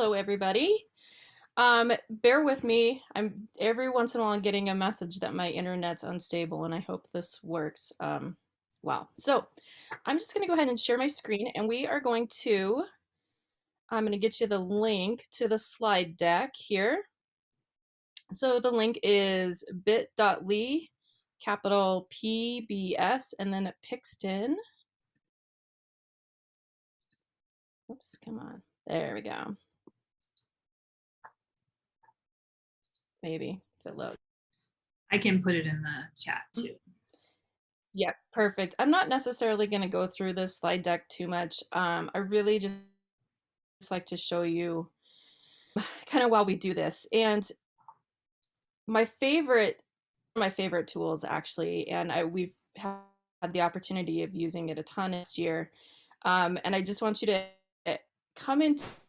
Hello, everybody. Bear with me. I'm every once in a while getting a message that my internet's unstable, and I hope this works. Wow. So I'm just going to go ahead and share my screen, and I'm going to get you the link to the slide deck here. So the link is bit.ly, capital PBS, and then a Pixton. Oops, come on. There we go. Maybe if it loads. I can put it in the chat too. Yeah, perfect. I'm not necessarily going to go through this slide deck too much. I really just like to show you kind of while we do this. And my favorite tools actually, and we've had the opportunity of using it a ton this year. And I just want you to come into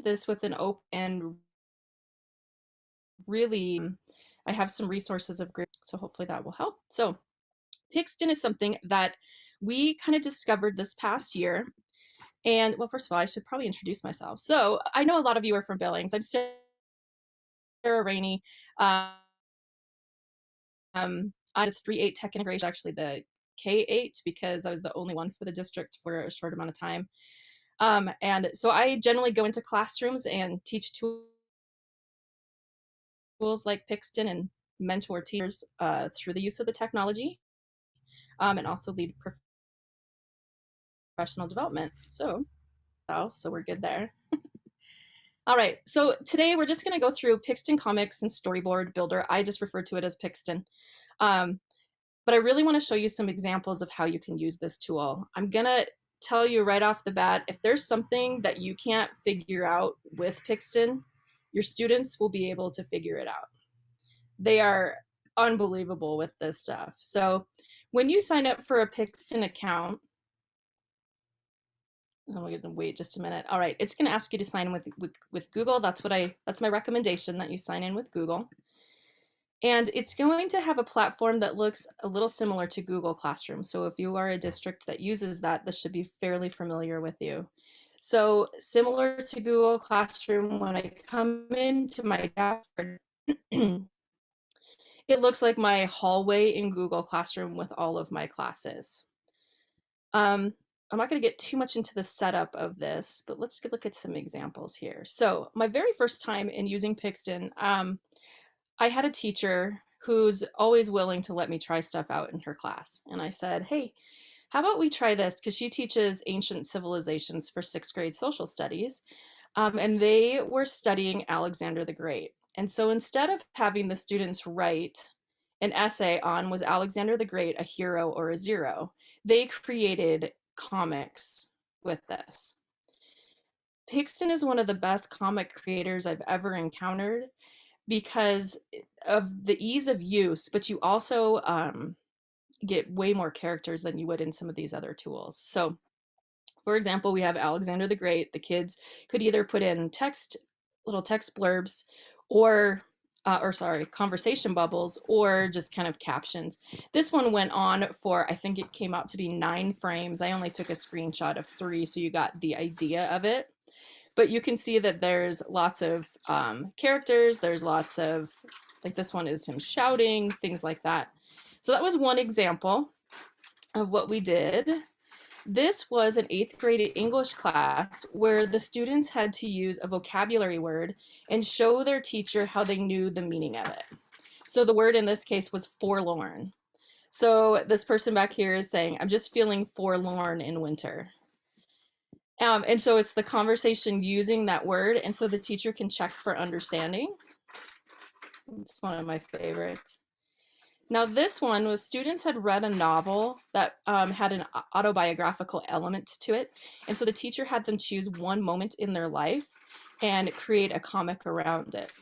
this with an open and really, I have some resources of great, so hopefully that will help. So Pixton is something that we kind of discovered this past year. And well, first of all, I should probably introduce myself. So I know a lot of you are from Billings. I'm Sarah Rainey. I'm the 3.8 tech integration, actually the K8, because I was the only one for the district for a short amount of time. And so I generally go into classrooms and teach tools like Pixton and mentor teachers through the use of the technology, and also lead professional development. So we're good there. All right, so today we're just going to go through Pixton Comics and Storyboard Builder. I just refer to it as Pixton. But I really want to show you some examples of how you can use this tool. I'm going to tell you right off the bat, if there's something that you can't figure out with Pixton, your students will be able to figure it out. They are unbelievable with this stuff. So when you sign up for a Pixton account, I'm going to wait just a minute. All right, it's going to ask you to sign in with Google. That's my recommendation, that you sign in with Google. And it's going to have a platform that looks a little similar to Google Classroom. So if you are a district that uses that, this should be fairly familiar with you. So similar to Google Classroom, when I come into my dashboard, it looks like my hallway in Google Classroom with all of my classes. I'm not going to get too much into the setup of this, but let's look at some examples here. So my very first time in using Pixton, I had a teacher who's always willing to let me try stuff out in her class. And I said, hey, how about we try this? Because she teaches ancient civilizations for 6th grade social studies. And they were studying Alexander the Great. And so instead of having the students write an essay on, was Alexander the Great a hero or a zero, they created comics with this. Pixton is one of the best comic creators I've ever encountered because of the ease of use, but you also get way more characters than you would in some of these other tools. So for example, we have Alexander the Great. The kids could either put in little text blurbs, or conversation bubbles, or just kind of captions. This one went on for, I think it came out to be 9 frames. I only took a screenshot of 3, so you got the idea of it. But you can see that there's lots of characters. There's lots of, like this one is him shouting, things like that. So that was one example of what we did. This was an 8th grade English class where the students had to use a vocabulary word and show their teacher how they knew the meaning of it. So the word in this case was forlorn. So this person back here is saying, I'm just feeling forlorn in winter. And so it's the conversation using that word, and so the teacher can check for understanding. It's one of my favorites. Now this one was, students had read a novel that had an autobiographical element to it. And so the teacher had them choose one moment in their life and create a comic around it.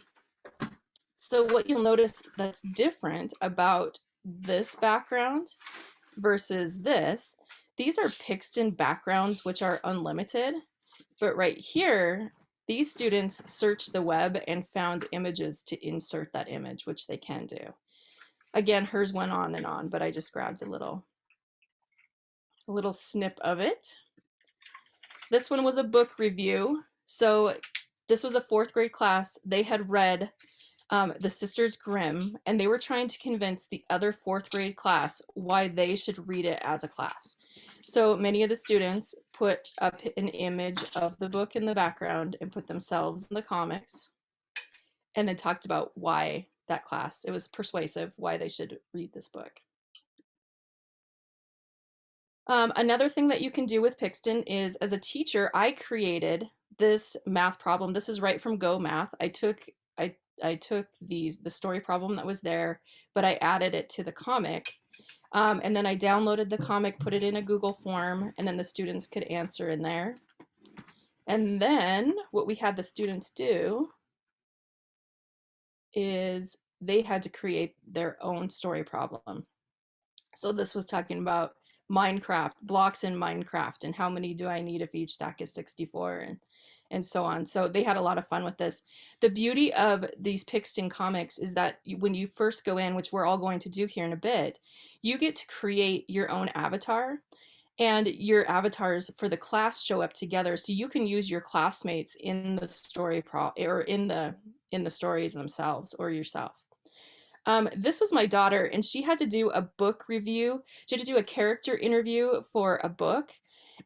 So what you'll notice that's different about this background versus this, these are Pixton backgrounds, which are unlimited. But right here, these students searched the web and found images to insert that image, which they can do. Again, hers went on and on, but I just grabbed a little snip of it. This one was a book review. So this was a fourth grade class. They had read the Sisters Grimm, and they were trying to convince the other fourth grade class why they should read it as a class. So many of the students put up an image of the book in the background and put themselves in the comics, and then talked about why that class, it was persuasive, why they should read this book. Another thing that you can do with Pixton is, as a teacher, I created this math problem. This is right from Go Math. I took the story problem that was there, but I added it to the comic. And then I downloaded the comic, put it in a Google form, and then the students could answer in there. And then what we had the students do is they had to create their own story problem. So this was talking about Minecraft, blocks in Minecraft, and how many do I need if each stack is 64, and so on. So they had a lot of fun with this. The beauty of these Pixton comics is that when you first go in, which we're all going to do here in a bit, you get to create your own avatar, and your avatars for the class show up together, so you can use your classmates in the story or in the stories themselves, or yourself. This was my daughter, and she had to do a book review. She had to do a character interview for a book.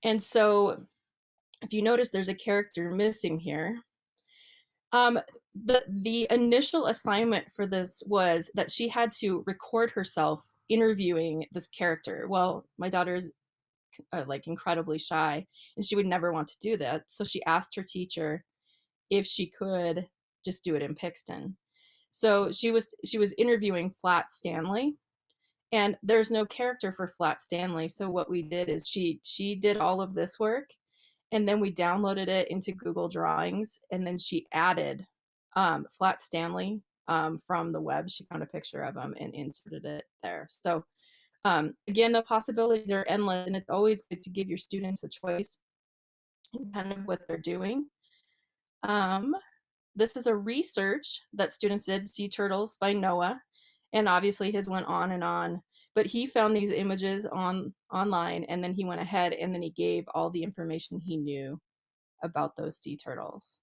And so if you notice, there's a character missing here. Um, the initial assignment for this was that she had to record herself interviewing this character. Well, my daughter is like incredibly shy, and she would never want to do that. So she asked her teacher if she could just do it in Pixton. So she was interviewing Flat Stanley, and there's no character for Flat Stanley. So what we did is she did all of this work, and then we downloaded it into Google Drawings, and then she added Flat Stanley from the web. She found a picture of him and inserted it there. So again, the possibilities are endless, and it's always good to give your students a choice in kind of what they're doing. Um, this is a research that students did, Sea Turtles by Noah, and obviously his went on and on, but he found these images online, and then he went ahead and then he gave all the information he knew about those sea turtles.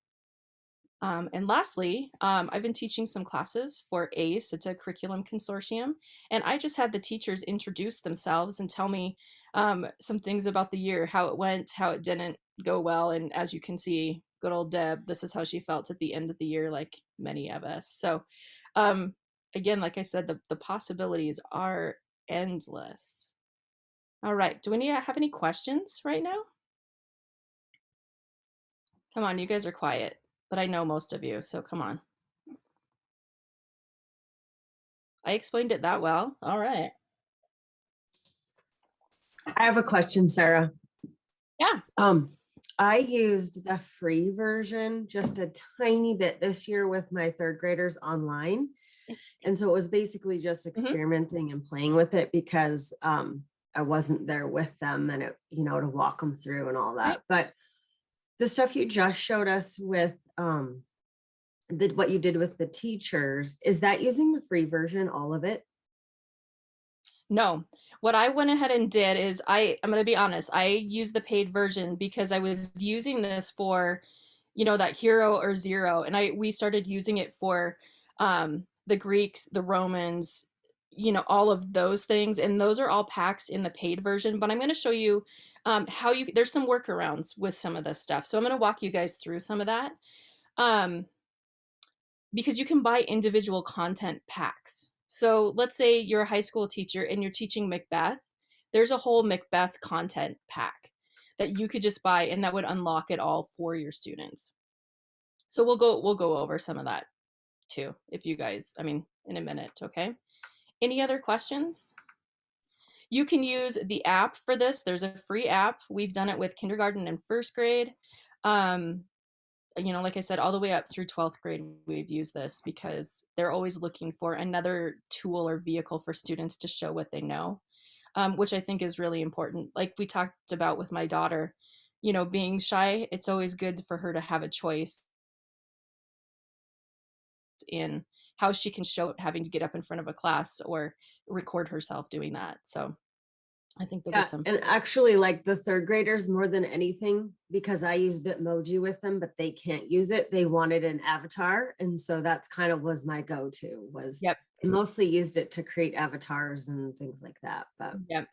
And lastly, I've been teaching some classes for ACE. It's a curriculum consortium, and I just had the teachers introduce themselves and tell me some things about the year, how it went, how it didn't go well. And as you can see, good old Deb, this is how she felt at the end of the year, like many of us. So um, again, like I said, the possibilities are endless. All right, do we have any questions right now? Come on, you guys are quiet, but I know most of you, so come on. I explained it that well. All right. I have a question, Sarah. Yeah. I used the free version just a tiny bit this year with my third graders online. And so it was basically just experimenting and playing with it because I wasn't there with them and it, to walk them through and all that. Right. But the stuff you just showed us with what you did with the teachers, is that using the free version, all of it? No, what I went ahead and did is I'm going to be honest. I used the paid version because I was using this for, that hero or zero. And we started using it for the Greeks, the Romans, all of those things. And those are all packs in the paid version. But I'm going to show you there's some workarounds with some of this stuff. So I'm going to walk you guys through some of that. Because you can buy individual content packs. So let's say you're a high school teacher and you're teaching Macbeth. There's a whole Macbeth content pack that you could just buy, and that would unlock it all for your students. So we'll go over some of that too, if you guys, in a minute, okay? Any other questions? You can use the app for this. There's a free app. We've done it with kindergarten and first grade. Like I said, all the way up through 12th grade, we've used this because they're always looking for another tool or vehicle for students to show what they know, which I think is really important. Like we talked about with my daughter, being shy, it's always good for her to have a choice in how she can show it, having to get up in front of a class or record herself doing that. So I think those are Yeah, some. and actually, like the third graders more than anything, because I use Bitmoji with them, but they can't use it. They wanted an avatar, and so that's kind of was my go-to. Was Yep. I mostly used it to create avatars and things like that. But Yep.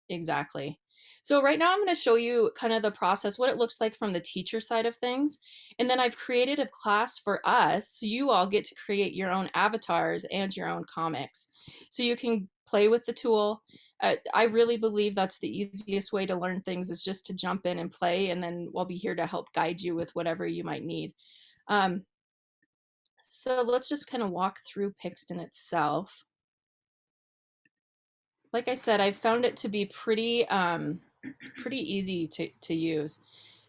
Exactly. So right now I'm going to show you kind of the process, what it looks like from the teacher side of things. And then I've created a class for us. So you all get to create your own avatars and your own comics. So you can play with the tool. I really believe that's the easiest way to learn things is just to jump in and play. And then we'll be here to help guide you with whatever you might need. Um, so let's just kind of walk through Pixton itself. Like I said, I found it to be pretty easy to use.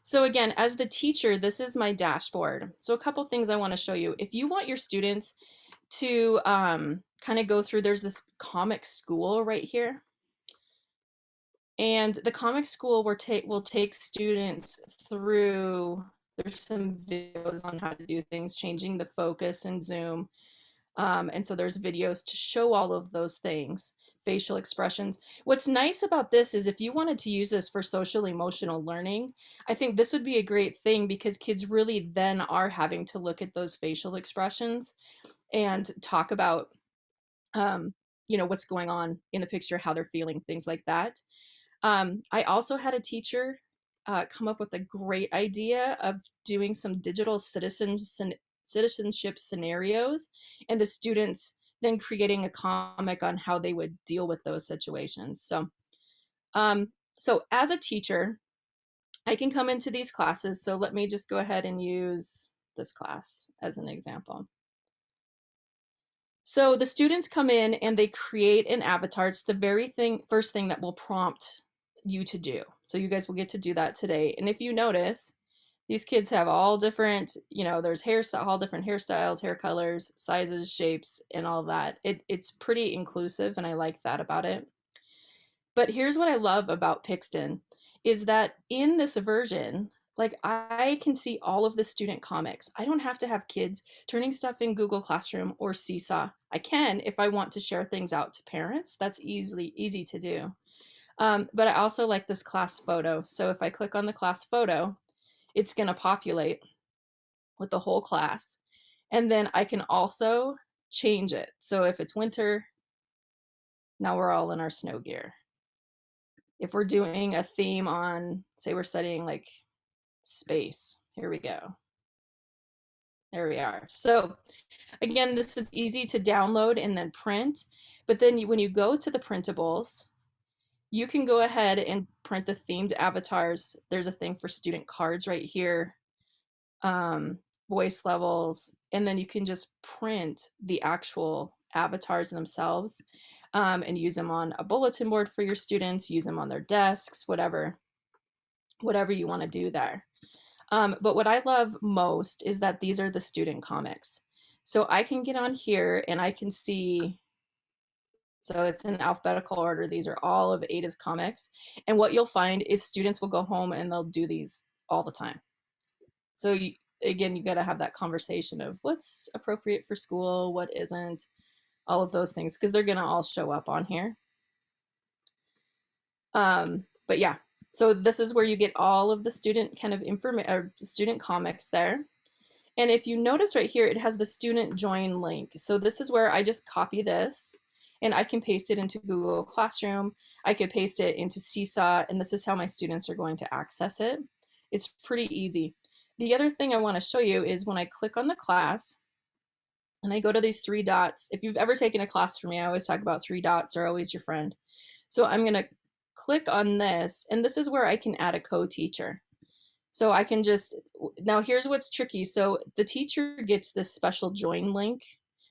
So again, as the teacher, this is my dashboard. So a couple things I want to show you. If you want your students to kind of go through, there's this comic school right here. And the comic school will take students through, there's some videos on how to do things, changing the focus in Zoom. And so there's videos to show all of those things, facial expressions. What's nice about this is if you wanted to use this for social emotional learning, I think this would be a great thing because kids really then are having to look at those facial expressions and talk about, what's going on in the picture, how they're feeling, things like that. I also had a teacher come up with a great idea of doing some digital citizenship scenarios and the students then creating a comic on how they would deal with those situations. So as a teacher, I can come into these classes. So let me just go ahead and use this class as an example. So the students come in and they create an avatar. It's the very first thing that will prompt you to do. So you guys will get to do that today. And if you notice, these kids have all different, there's all different hairstyles, hair colors, sizes, shapes, and all that. It's pretty inclusive, and I like that about it. But here's what I love about Pixton is that in this version, like I can see all of the student comics. I don't have to have kids turning stuff in Google Classroom or Seesaw. I can if I want to share things out to parents. That's easy to do. But I also like this class photo. So if I click on the class photo, it's going to populate with the whole class. And then I can also change it. So if it's winter, now we're all in our snow gear. If we're doing a theme on, say we're studying like space, here we go. There we are. So again, this is easy to download and then print. But then when you go to the printables, you can go ahead and print the themed avatars. There's a thing for student cards right here, voice levels, and then you can just print the actual avatars themselves and use them on a bulletin board for your students, use them on their desks, whatever you want to do there. But what I love most is that these are the student comics. So I can get on here and I can see, so it's in alphabetical order. These are all of Ada's comics. And what you'll find is students will go home and they'll do these all the time. So again, you got to have that conversation of what's appropriate for school, what isn't, all of those things, because they're going to all show up on here. But yeah, so this is where you get all of the student kind of information or student comics there. And if you notice right here, it has the student join link. So this is where I just copy this and I can paste it into Google Classroom. I could paste it into Seesaw, and this is how my students are going to access it. It's pretty easy. The other thing I want to show you is when I click on the class and I go to these three dots. If you've ever taken a class from me, I always talk about three dots are always your friend. So I'm going to click on this, and this is where I can add a co-teacher. So I can just, now here's what's tricky. So the teacher gets this special join link,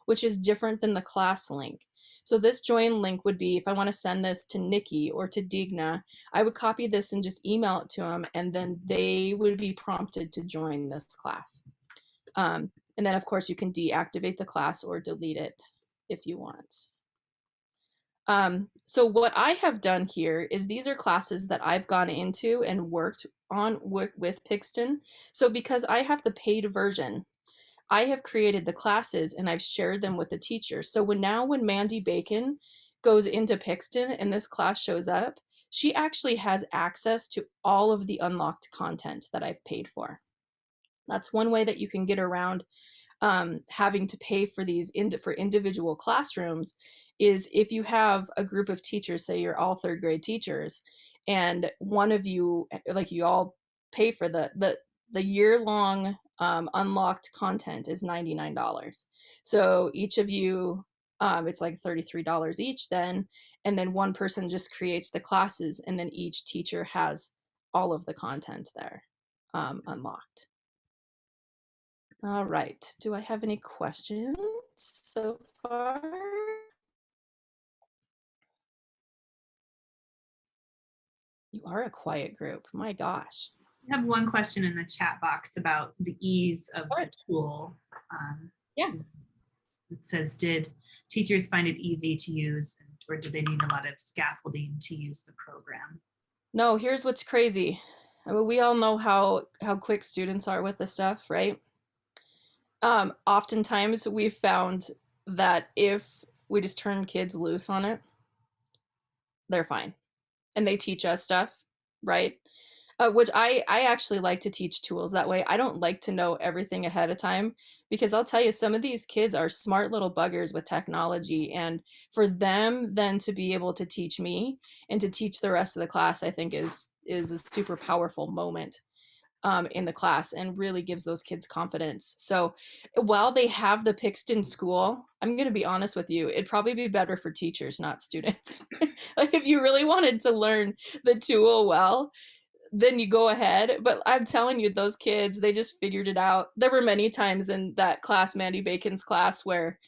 which is different than the class link. So this join link would be, if I want to send this to Nikki or to Digna, I would copy this and just email it to them, and then they would be prompted to join this class. And then of course you can deactivate the class or delete it if you want. So what I have done here is these are classes that I've gone into and worked on with Pixton. So because I have the paid version, I have created the classes and I've shared them with the teacher. So when Mandy Bacon goes into Pixton and this class shows up, she actually has access to all of the unlocked content that I've paid for. That's one way that you can get around having to pay for these for individual classrooms, is if you have a group of teachers, say you're all third grade teachers, and one of you, like you all pay for the year long unlocked content is $99. So each of you, it's like $33 each then, and then one person just creates the classes, and then each teacher has all of the content there unlocked. All right. Do I have any questions so far? You are a quiet group. My gosh. I have one question in the chat box about the ease of All the right. tool. Yeah. It says, did teachers find it easy to use, or did they need a lot of scaffolding to use the program? No, here's what's crazy. I mean, we all know how quick students are with this stuff, right? Oftentimes we've found that if we just turn kids loose on it, they're fine. And they teach us stuff, right? Which I actually like to teach tools that way. I don't like to know everything ahead of time, because I'll tell you, some of these kids are smart little buggers with technology, and for them then to be able to teach me and to teach the rest of the class, I think is a super powerful moment in the class, and really gives those kids confidence. So while they have the Pixton school, I'm going to be honest with you, it'd probably be better for teachers, not students. Like if you really wanted to learn the tool well, then you go ahead. But I'm telling you, those kids, they just figured it out. There were many times in that class, Mandy Bacon's class, where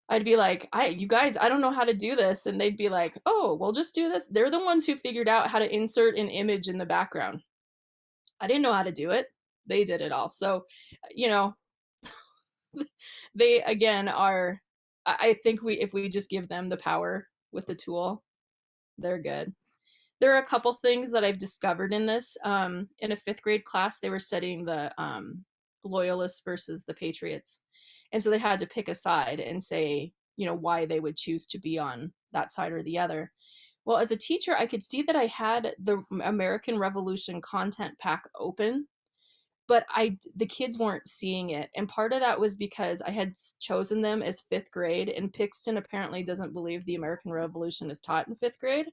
I'd be like, you guys, I don't know how to do this. And they'd be like, oh, well, just do this. They're the ones who figured out how to insert an image in the background. I didn't know how to do it. They did it all. So, you know, they again are, I think if we just give them the power with the tool, they're good. There are a couple things that I've discovered in this. In a fifth grade class, they were studying the Loyalists versus the Patriots. And so they had to pick a side and say, you know, why they would choose to be on that side or the other. Well, as a teacher, I could see that I had the American Revolution content pack open, but the kids weren't seeing it. And part of that was because I had chosen them as fifth grade, and Pixton apparently doesn't believe the American Revolution is taught in fifth grade.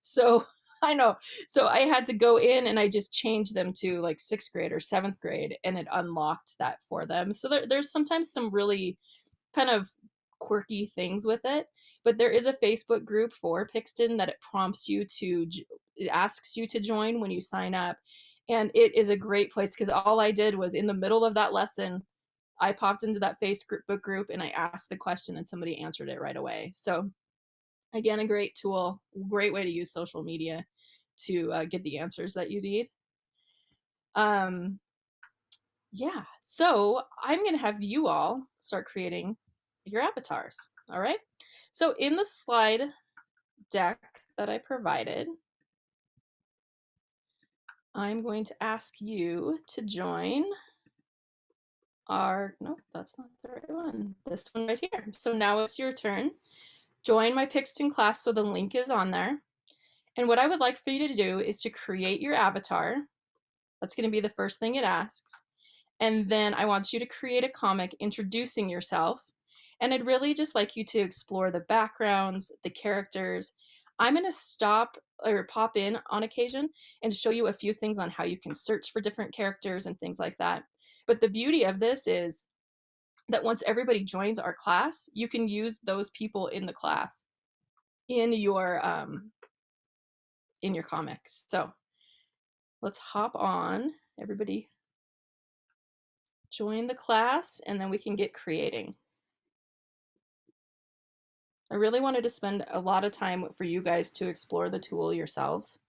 So I know. So I had to go in and I just changed them to like sixth grade or seventh grade, and it unlocked that for them. So there's sometimes some really kind of quirky things with it. But there is a Facebook group for Pixton that it prompts you to, it asks you to join when you sign up. And it is a great place, because all I did was in the middle of that lesson, I popped into that Facebook group and I asked the question and somebody answered it right away. So again, a great tool, great way to use social media to get the answers that you need. Yeah, so I'm going to have you all start creating your avatars. All right. So in the slide deck that I provided, I'm going to ask you to join no, that's not the right one. This one right here. So now it's your turn. Join my Pixton class. So the link is on there. And what I would like for you to do is to create your avatar. That's going to be the first thing it asks. And then I want you to create a comic introducing yourself. And I'd really just like you to explore the backgrounds, the characters. I'm going to stop or pop in on occasion and show you a few things on how you can search for different characters and things like that. But the beauty of this is that once everybody joins our class, you can use those people in the class in your comics. So let's hop on. Everybody join the class, and then we can get creating. I really wanted to spend a lot of time for you guys to explore the tool yourselves.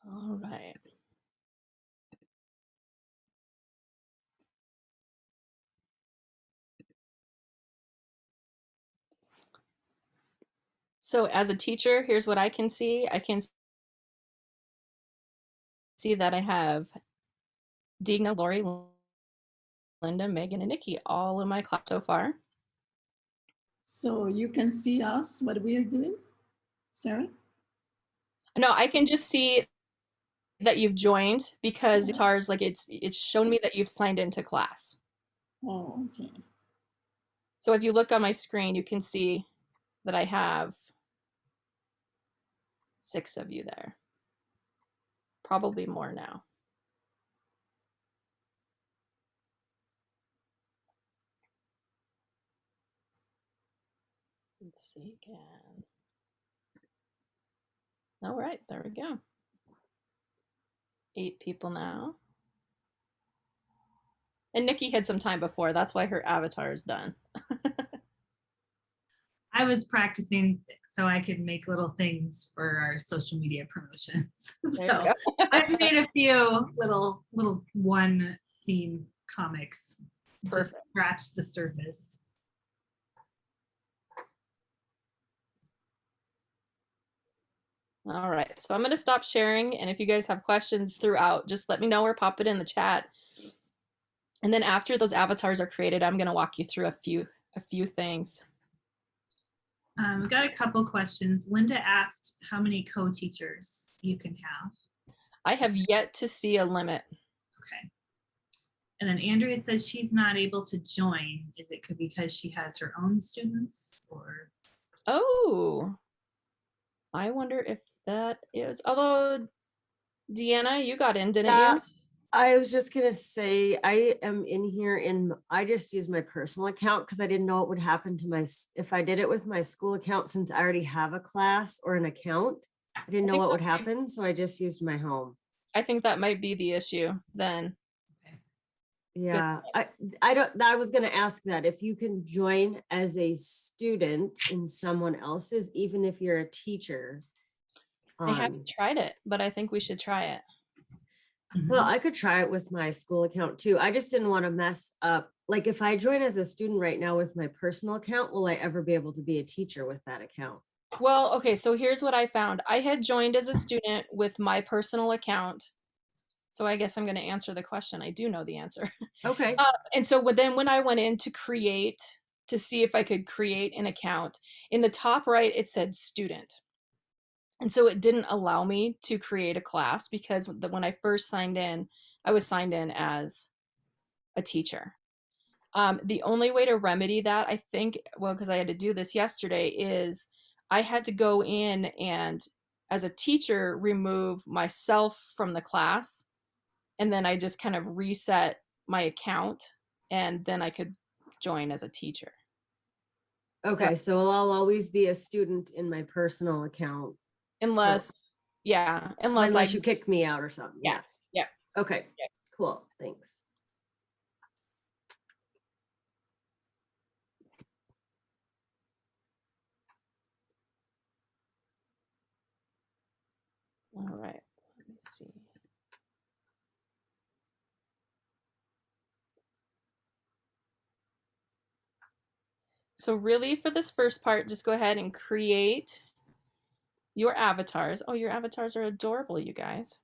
All right. So as a teacher, here's what I can see. I can see that I have Digna Lori Linda, Megan, and Nikki, all in my class so far. So you can see us, what we are doing, Sarah? No, I can just see that you've joined because avatars, like it's shown me that you've signed into class. Oh, okay. So if you look on my screen, you can see that I have 6 of you there. Probably more now. Let's see again. All right, there we go. 8 people now. And Nikki had some time before. That's why her avatar is done. I was practicing so I could make little things for our social media promotions. So I've made a few little one scene comics. Perfect. Just scratch the surface. All right, so I'm going to stop sharing, and if you guys have questions throughout, just let me know or pop it in the chat. And then after those avatars are created, I'm going to walk you through a few things. We got a couple questions. Linda asked how many co-teachers you can have. I have yet to see a limit. Okay. And then Andrea says she's not able to join. Is it because she has her own students or? Oh, I wonder if that is, although Deanna, you got in, didn't you? I was just gonna say, I am in here I just used my personal account because I didn't know what would happen to if I did it with my school account, since I already have a class or an account, I didn't know what would happen. So I just used my home. I think that might be the issue then. Okay. Yeah, I was gonna ask that if you can join as a student in someone else's, even if you're a teacher. I haven't tried it, but I think we should try it. Well, I could try it with my school account too. I just didn't want to mess up. Like if I join as a student right now with my personal account, will I ever be able to be a teacher with that account? Well, okay, so here's what I found. I had joined as a student with my personal account. So I guess I'm going to answer the question. I do know the answer. Okay. And so then when I went in to see if I could create an account, in the top right, it said student. And so it didn't allow me to create a class because when I first signed in, I was signed in as a teacher. The only way to remedy that, I think, well, because I had to do this yesterday, is I had to go in and, as a teacher, remove myself from the class. And then I just kind of reset my account, and then I could join as a teacher. Okay, so I'll always be a student in my personal account. Unless you kick me out or something. Yes. Yeah. Okay. Yeah. Cool. Thanks. All right. Let me see. So really for this first part, just go ahead and create your avatars. Oh, your avatars are adorable, you guys.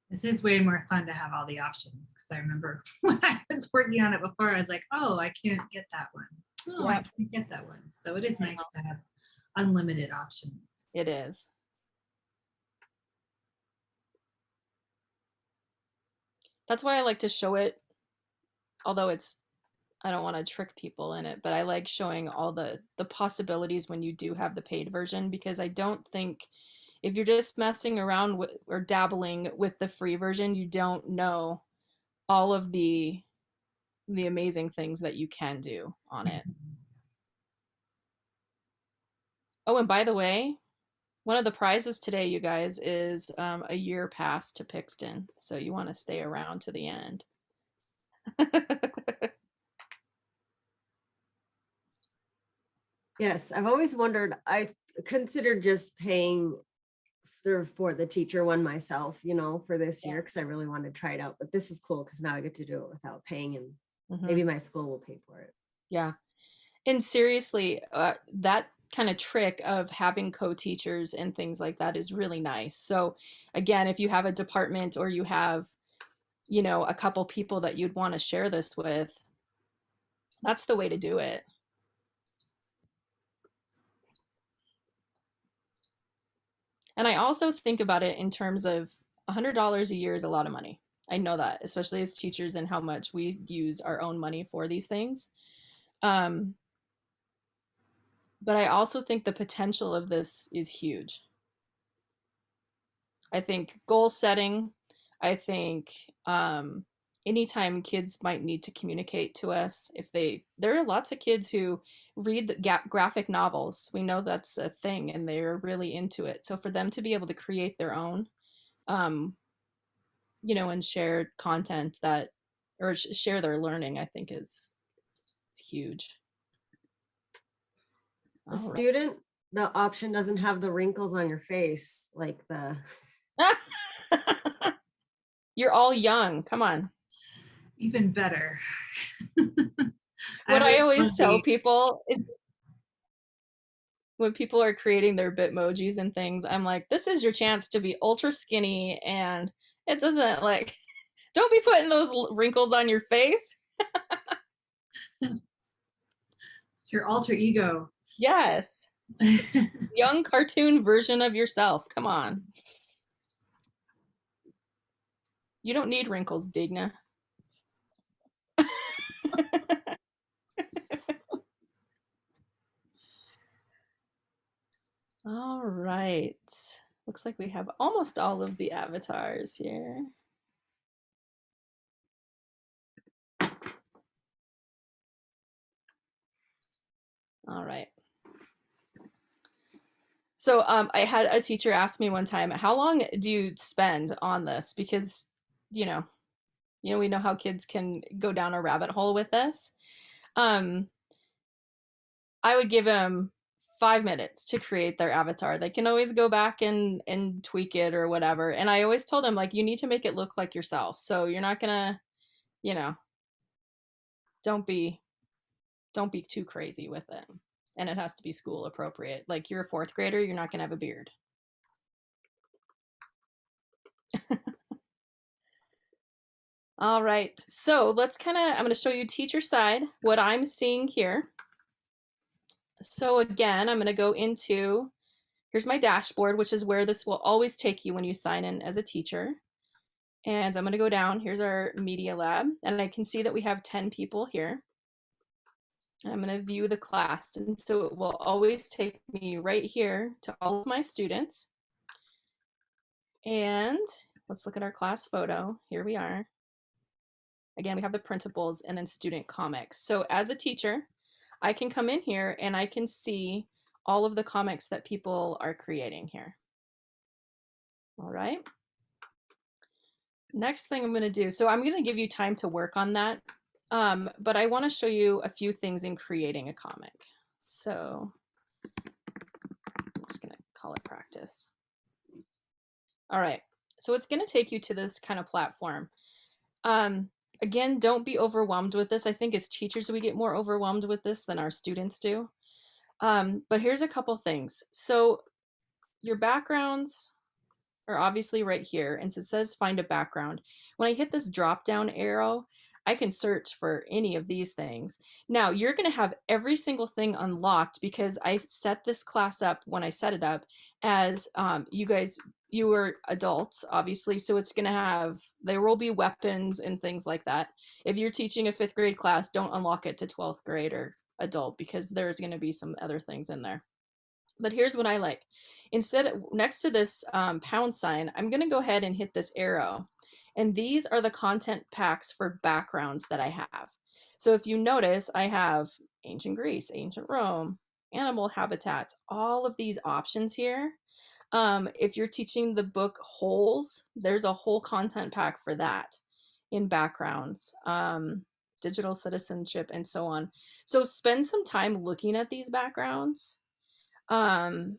This is way more fun to have all the options, because I remember when I was working on it before, I was like, oh, I can't get that one. Oh, I can't get that one. So it is nice to have unlimited options. It is. That's why I like to show it, although I don't want to trick people in it, but I like showing all the possibilities when you do have the paid version, because I don't think if you're just messing around with or dabbling with the free version, you don't know all of the amazing things that you can do on it. Oh, and by the way, one of the prizes today, you guys, is a year pass to Pixton. So you want to stay around to the end. Yes, I've always wondered, I considered just paying for the teacher one myself, for this year, because I really wanted to try it out. But this is cool because now I get to do it without paying, and maybe my school will pay for it. Yeah. And seriously, that kind of trick of having co-teachers and things like that is really nice. So again, if you have a department or you have, you know, a couple people that you'd want to share this with, that's the way to do it. And I also think about it in terms of $100 a year is a lot of money. I know that, especially as teachers and how much we use our own money for these things. Um, but I also think the potential of this is huge. I think goal setting, I think anytime kids might need to communicate to us, if there are lots of kids who read the graphic novels. We know that's a thing and they're really into it. So for them to be able to create their own, you know, and share content that, or share their learning, I think is huge. The student, the option doesn't have the wrinkles on your face like the. You're all young. Come on. Even better. What I always tell people is when people are creating their Bitmojis and things, I'm like, this is your chance to be ultra skinny, and it doesn't like, don't be putting those wrinkles on your face. It's your alter ego. Yes. Young cartoon version of yourself. Come on. You don't need wrinkles, Digna. All right. Looks like we have almost all of the avatars here. All right. So I had a teacher ask me one time, how long do you spend on this? Because, you know, we know how kids can go down a rabbit hole with this. I would give them 5 minutes to create their avatar. They can always go back and tweak it or whatever. And I always told them, like, you need to make it look like yourself. So you're not gonna, you know, don't be too crazy with it. And it has to be school appropriate. Like, you're a 4th grader, you're not gonna have a beard. All right, so let's I'm gonna show you teacher side, what I'm seeing here. So again, I'm gonna go into, here's my dashboard, which is where this will always take you when you sign in as a teacher. And I'm gonna go down, here's our media lab, and I can see that we have 10 people here. And I'm gonna view the class, and so it will always take me right here to all of my students. And let's look at our class photo. Here we are. Again, we have the principals and then student comics. So as a teacher, I can come in here and I can see all of the comics that people are creating here. All right. Next thing I'm going to do, so I'm going to give you time to work on that, but I want to show you a few things in creating a comic. So I'm just going to call it practice. All right, so it's going to take you to this kind of platform. Again, don't be overwhelmed with this. I think as teachers, we get more overwhelmed with this than our students do. But here's a couple things. So your backgrounds are obviously right here. And so it says find a background. When I hit this drop down arrow, I can search for any of these things. Now you're going to have every single thing unlocked because I set this class up when I set it up as you were adults, obviously. So it's going to have, there will be weapons and things like that. If you're teaching a 5th grade class, don't unlock it to 12th grade or adult because there's going to be some other things in there. But here's what I like. Instead, next to this pound sign, I'm going to go ahead and hit this arrow. And these are the content packs for backgrounds that I have. So if you notice, I have ancient Greece, ancient Rome, animal habitats, all of these options here. If you're teaching the book Holes, there's a whole content pack for that in backgrounds, digital citizenship, and so on. So spend some time looking at these backgrounds. Oh,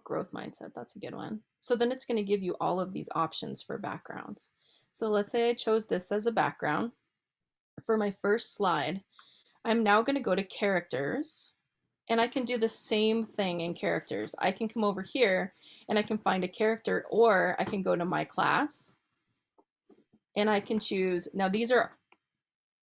growth mindset, that's a good one. So then it's going to give you all of these options for backgrounds. So let's say I chose this as a background. For my first slide, I'm now going to go to characters. and I can do the same thing in characters. I can come over here and I can find a character, or I can go to my class and I can choose. Now these are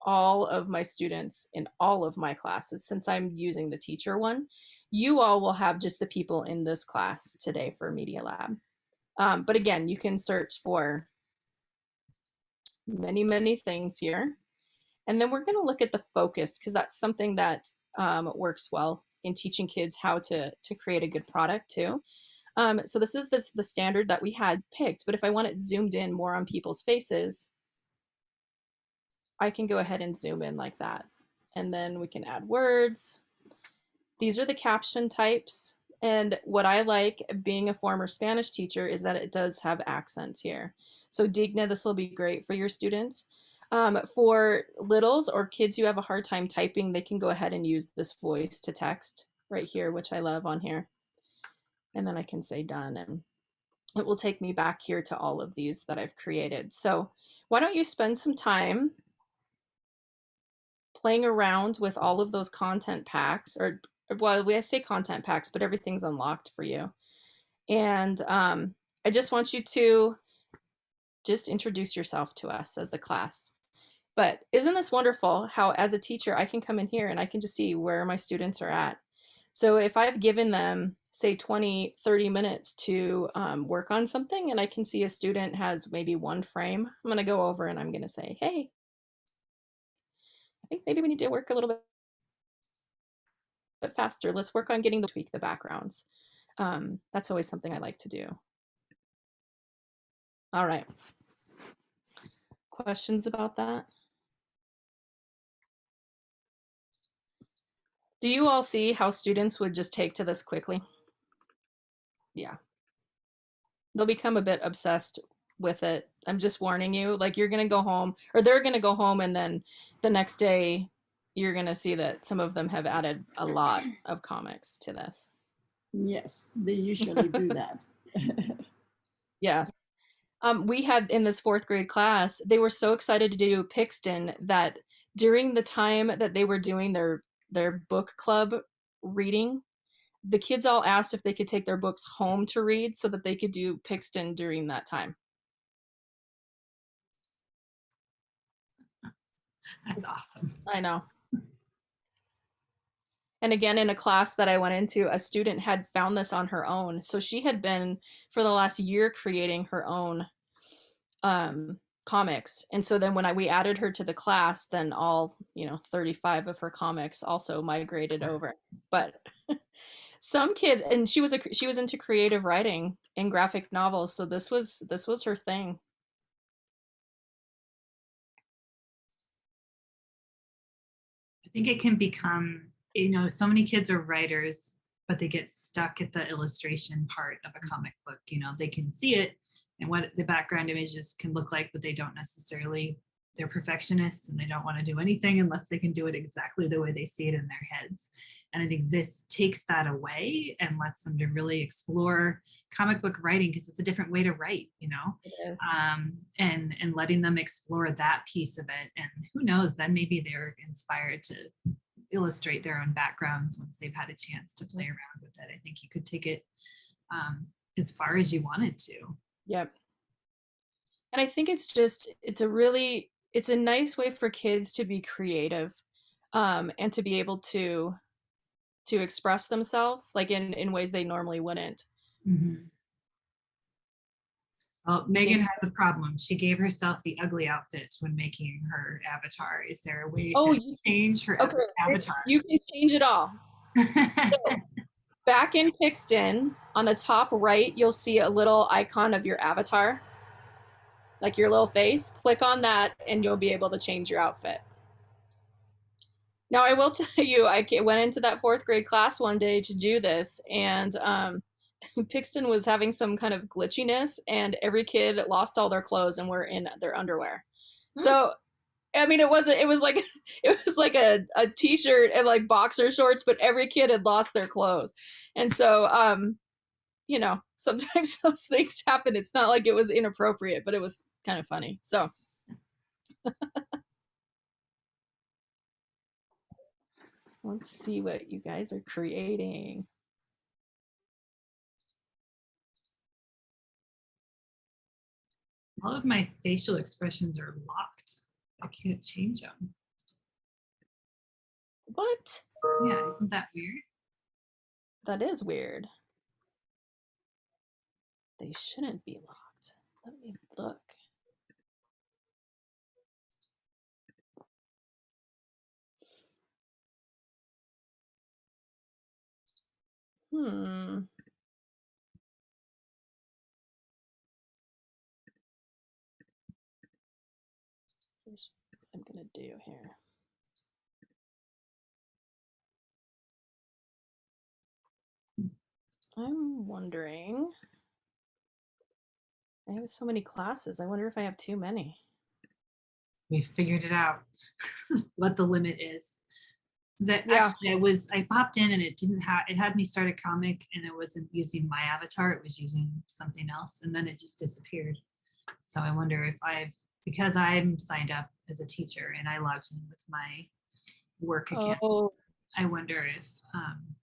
all of my students in all of my classes since I'm using the teacher one. You all will have just the people in this class today for Media Lab. But again, you can search for many, many things here. And then we're going to look at the focus, because that's something that works well in teaching kids how to create a good product too. So this is the standard that we had picked, but if I want it zoomed in more on people's faces, I can go ahead and zoom in like that. And then we can add words. These are the caption types. And what I like, being a former Spanish teacher, is that it does have accents here. So Digna, this will be great for your students. For littles or kids who have a hard time typing, they can go ahead and use this voice to text right here, which I love on here. And then I can say done, and it will take me back here to all of these that I've created. So why don't you spend some time playing around with all of those content packs, or well, we say content packs, but everything's unlocked for you. And I just want you to just introduce yourself to us as the class. But isn't this wonderful how as a teacher, I can come in here and I can just see where my students are at. So if I've given them, say 20, 30 minutes to work on something, and I can see a student has maybe one frame, I'm gonna go over and I'm gonna say, hey, I think maybe we need to work a little bit faster. Let's work on getting to tweak the backgrounds. That's always something I like to do. All right. Questions about that? Do you all see how students would just take to this quickly? Yeah. They'll become a bit obsessed with it. I'm just warning you, like you're going to go home, or they're going to go home, and then the next day you're going to see that some of them have added a lot of comics to this. Yes, they usually do that. Yes. We had in this 4th grade class, they were so excited to do Pixton that during the time that they were doing their book club reading, the kids all asked if they could take their books home to read so that they could do Pixton during that time. That's awesome. I know. And again, in a class that I went into, a student had found this on her own. So she had been for the last year creating her own comics. And so then when we added her to the class, then all, 35 of her comics also migrated over. But some kids, and she was into creative writing and graphic novels. So this was her thing. I think it can become, so many kids are writers, but they get stuck at the illustration part of a comic book. They can see it and what the background images can look like, but they don't necessarily, they're perfectionists and they don't want to do anything unless they can do it exactly the way they see it in their heads. And I think this takes that away and lets them to really explore comic book writing, because it's a different way to write, It is. and letting them explore that piece of it. And who knows, then maybe they're inspired to illustrate their own backgrounds once they've had a chance to play around with it. I think you could take it as far as you wanted to. Yep. And I think it's a nice way for kids to be creative, and to be able to express themselves like in ways they normally wouldn't. Mm-hmm. Well, Megan has a problem. She gave herself the ugly outfit when making her avatar. Is there a way to change her avatar? You can change it all. So, back in Pixton, on the top right, you'll see a little icon of your avatar, like your little face. Click on that and you'll be able to change your outfit. Now, I will tell you, I went into that 4th grade class one day to do this, and Pixton was having some kind of glitchiness, and every kid lost all their clothes and were in their underwear. So, I mean, it was like a t-shirt and like boxer shorts, but every kid had lost their clothes. And so, sometimes those things happen. It's not like it was inappropriate, but it was kind of funny. So. Let's see what you guys are creating. All of my facial expressions are locked. I can't change them. What? Yeah, isn't that weird? That is weird. They shouldn't be locked. Let me look. Here's what I'm gonna do here. I'm wondering, I have so many classes. I wonder if I have too many. We figured it out. What the limit is. That Yeah. actually I popped in and it didn't have, it had me start a comic and it wasn't using my avatar, it was using something else, and then it just disappeared. So I wonder if because I'm signed up as a teacher and I logged in with my work account, I wonder if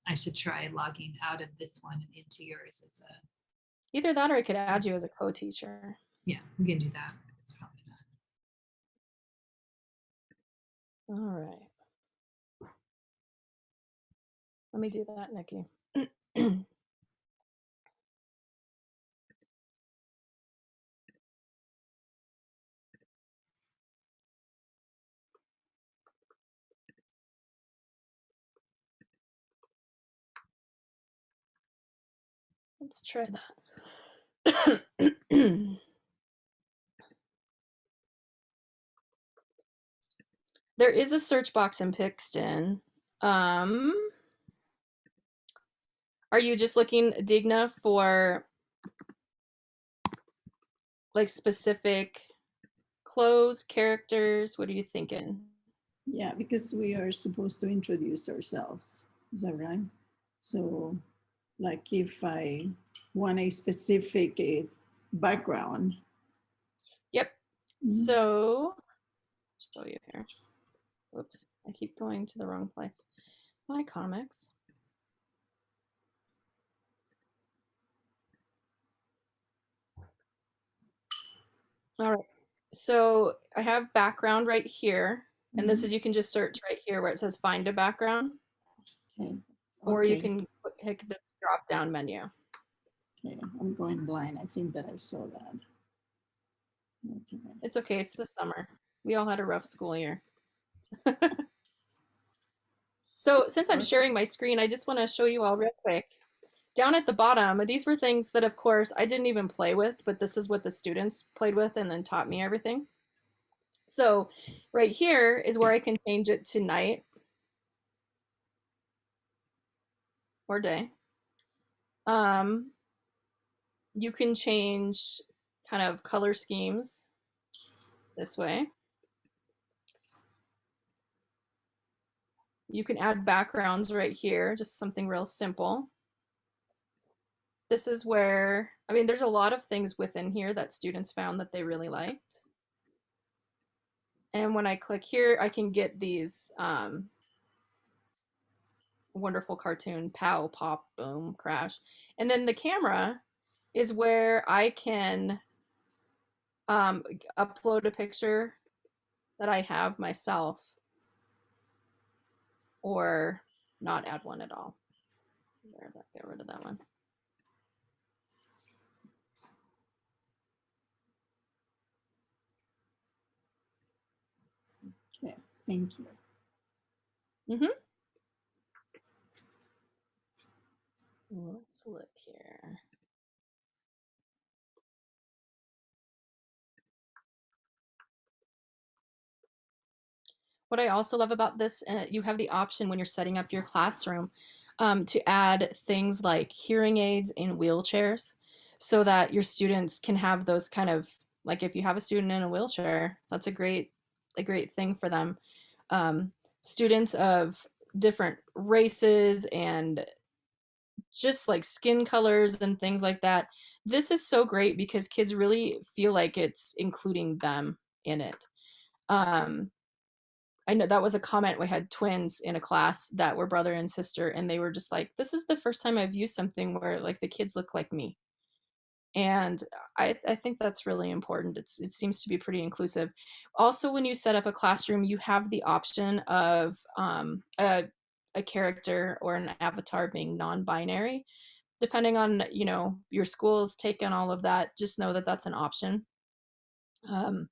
I should try logging out of this one and into yours as a. Either that or I could add you as a co-teacher. Yeah, we can do that. It's probably not. All right. Let me do that, Nikki. Let's try that. There is a search box in Pixton. Are you just looking, Digna, for like specific clothes, characters? What are you thinking? Yeah, because we are supposed to introduce ourselves. Is that right? So, like if I want a specific background. Yep. So, show you here. Whoops, I keep going to the wrong place. My comics. All right. So I have background right here. And this is, you can just search right here where it says find a background. Okay. Or you can pick the drop down menu. Okay, I'm going blind. I think that I saw that. Okay. It's okay. It's the summer. We all had a rough school year. So since I'm sharing my screen, I just want to show you all real quick. Down at the bottom, these were things that, of course, I didn't even play with, but this is what the students played with and then taught me everything. So right here is where I can change it to night or day. You can change kind of color schemes this way. You can add backgrounds right here, just something real simple. This is where, I mean, there's a lot of things within here that students found that they really liked. And when I click here, I can get these wonderful cartoon, pow, pop, boom, crash. And then the camera is where I can upload a picture that I have myself or not add one at all. Get rid of that one. Okay, thank you. Let's look here. What I also love about this, you have the option when you're setting up your classroom to add things like hearing aids and wheelchairs so that your students can have those kind of, like if you have a student in a wheelchair, that's a great thing for them. Students of different races and just like skin colors and things like that. This is so great because kids really feel like it's including them in it. I know that was a comment. We had twins in a class that were brother and sister, and they were just like, this is the first time I've used something where like the kids look like me. And I think that's really important. It seems to be pretty inclusive. Also, when you set up a classroom, you have the option of a character or an avatar being non-binary. Depending on, you know, your school's take on all of that, just know that that's an option. Um,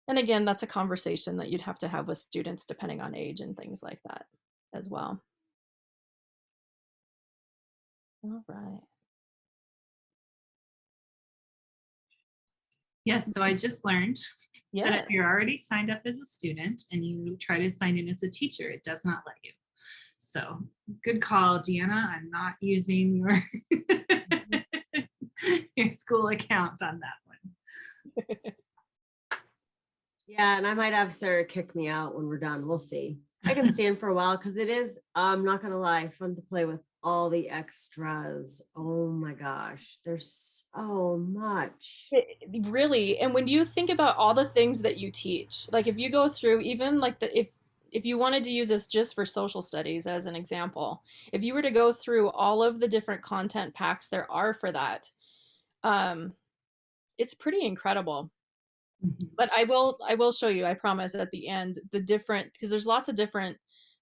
and again, that's a conversation that you'd have to have with students depending on age and things like that as well. All right. Yes, so I just learned that Yeah. if you're already signed up as a student and you try to sign in as a teacher, it does not let you. So good call, Deanna. I'm not using your your school account on that one. Yeah, and I might have Sarah kick me out when we're done. We'll see. I can stand for a while because it is, I'm not gonna lie, fun to play with all the extras. Oh my gosh, there's so much. Really, and when you think about all the things that you teach, like if you go through even like the if you wanted to use this just for social studies as an example, if you were to go through all of the different content packs there are for that, um, it's pretty incredible. But I will show you, I promise, at the end the different, because there's lots of different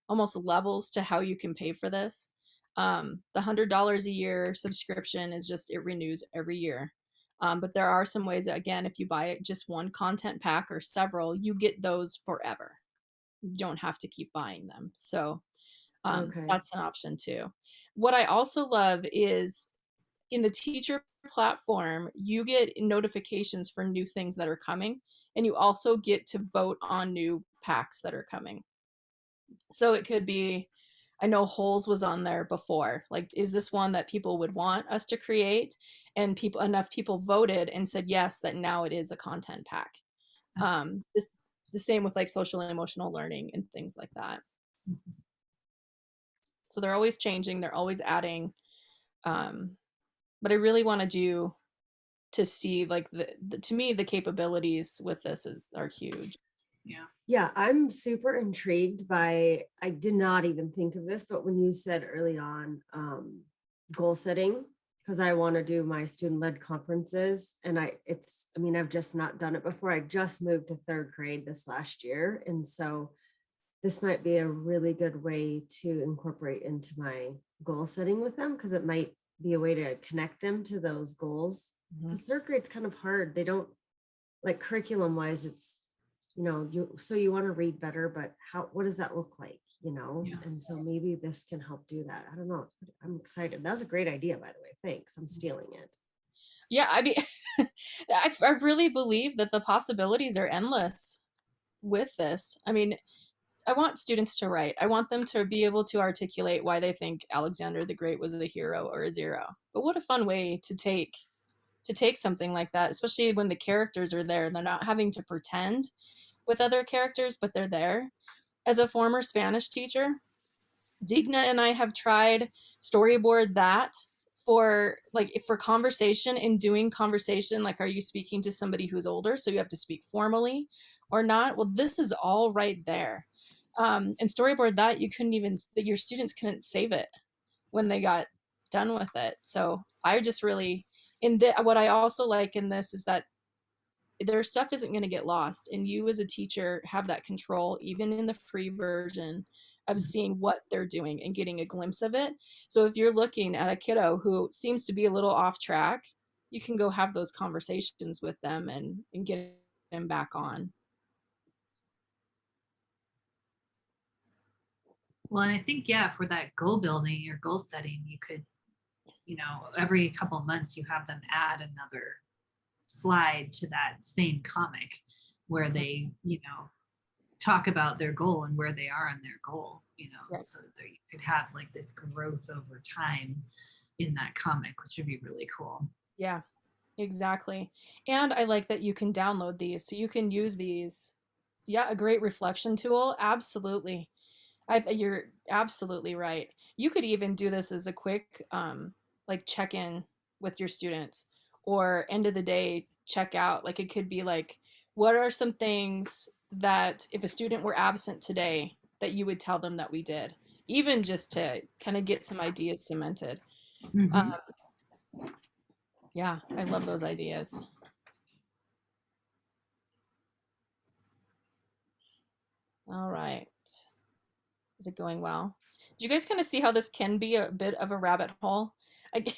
almost levels to how you can pay for this. The $100 a year subscription is just, it renews every year. But there are some ways that, again, if you buy just one content pack or several, you get those forever. You don't have to keep buying them. So Okay. that's an option too. What I also love is in the teacher platform, you get notifications for new things that are coming, and you also get to vote on new packs that are coming. So it could be, I know Holes was on there before. Like, is this one that people would want us to create? And enough people voted and said yes, that now it is a content pack. This, the same with like social and emotional learning and things like that. So they're always changing, they're always adding. But I really want to see like to me the capabilities with this are huge. Yeah. Yeah, I'm super intrigued by, I did not even think of this, but when you said early on, goal setting, because I want to do my student-led conferences, and I mean, I've just not done it before. I just moved to third grade this last year. And so this might be a really good way to incorporate into my goal setting with them, because it might be a way to connect them to those goals. Because third grade's kind of hard. They don't, like, curriculum wise, it's, you know, you want to read better, but what does that look like, you know? Yeah. And so maybe this can help do that. I don't know. I'm excited. That was a great idea, by the way. Thanks. I'm stealing it. Yeah, I mean, I really believe that the possibilities are endless with this. I mean, I want students to write. I want them to be able to articulate why they think Alexander the Great was a hero or a zero. But what a fun way to take something like that, especially when the characters are there and they're not having to pretend with other characters, but they're there. As a former Spanish teacher, Digna and I have tried storyboard that for like for conversation and doing conversation. Like, are you speaking to somebody who's older? So you have to speak formally or not? Well, this is all right there. And storyboard that you couldn't even, your students couldn't save it when they got done with it. So I just really, what I also like in this is that their stuff isn't going to get lost, and you as a teacher have that control even in the free version of seeing what they're doing and getting a glimpse of it. So if you're looking at a kiddo who seems to be a little off track, you can go have those conversations with them and get them back on. Well, and I think, yeah, for that goal building or goal setting, you could, you know, every couple of months you have them add another slide to that same comic where they, you know, talk about their goal and where they are on their goal, you know, Right. so that you could have like this growth over time in that comic, which would be really cool. Yeah, exactly. And I like that you can download these so you can use these. Yeah, a great reflection tool. Absolutely. You're absolutely right. You could even do this as a quick, like check in with your students or end of the day check out. Like it could be like, what are some things that if a student were absent today, that you would tell them that we did, even just to kind of get some ideas cemented. Mhm. Yeah, I love those ideas. All right. Is it going well? Did you guys kind of see how this can be a bit of a rabbit hole? Like,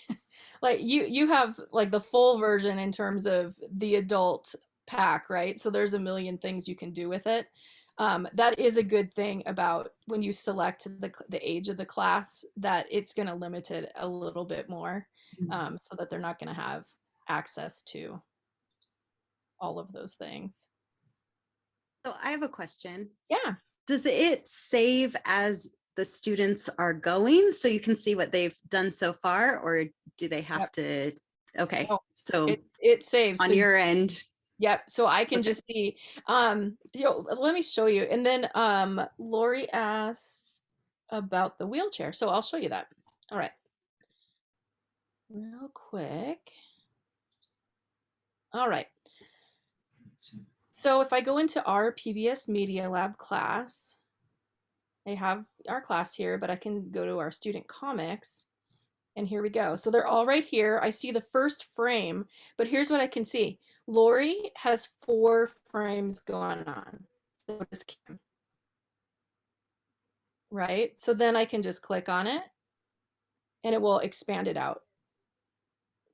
like you have like the full version in terms of the adult pack, right? So there's a million things you can do with it. That is a good thing about when you select the age of the class, that it's going to limit it a little bit more, so that they're not going to have access to all of those things. So I have a question. Yeah. Does it save as the students are going so you can see what they've done so far, or do they have to? Okay, Oh, so it saves on so your end. Yep. So I can Okay. just see, let me show you. And then Lori asked about the wheelchair. So I'll show you that. All right. Real quick. All right. So if I go into our PBS Media Lab class, I have our class here, but I can go to our student comics. And here we go. So they're all right here. I see the first frame, but here's what I can see. Lori has 4 frames going on. So does Kim. Right? So then I can just click on it and it will expand it out.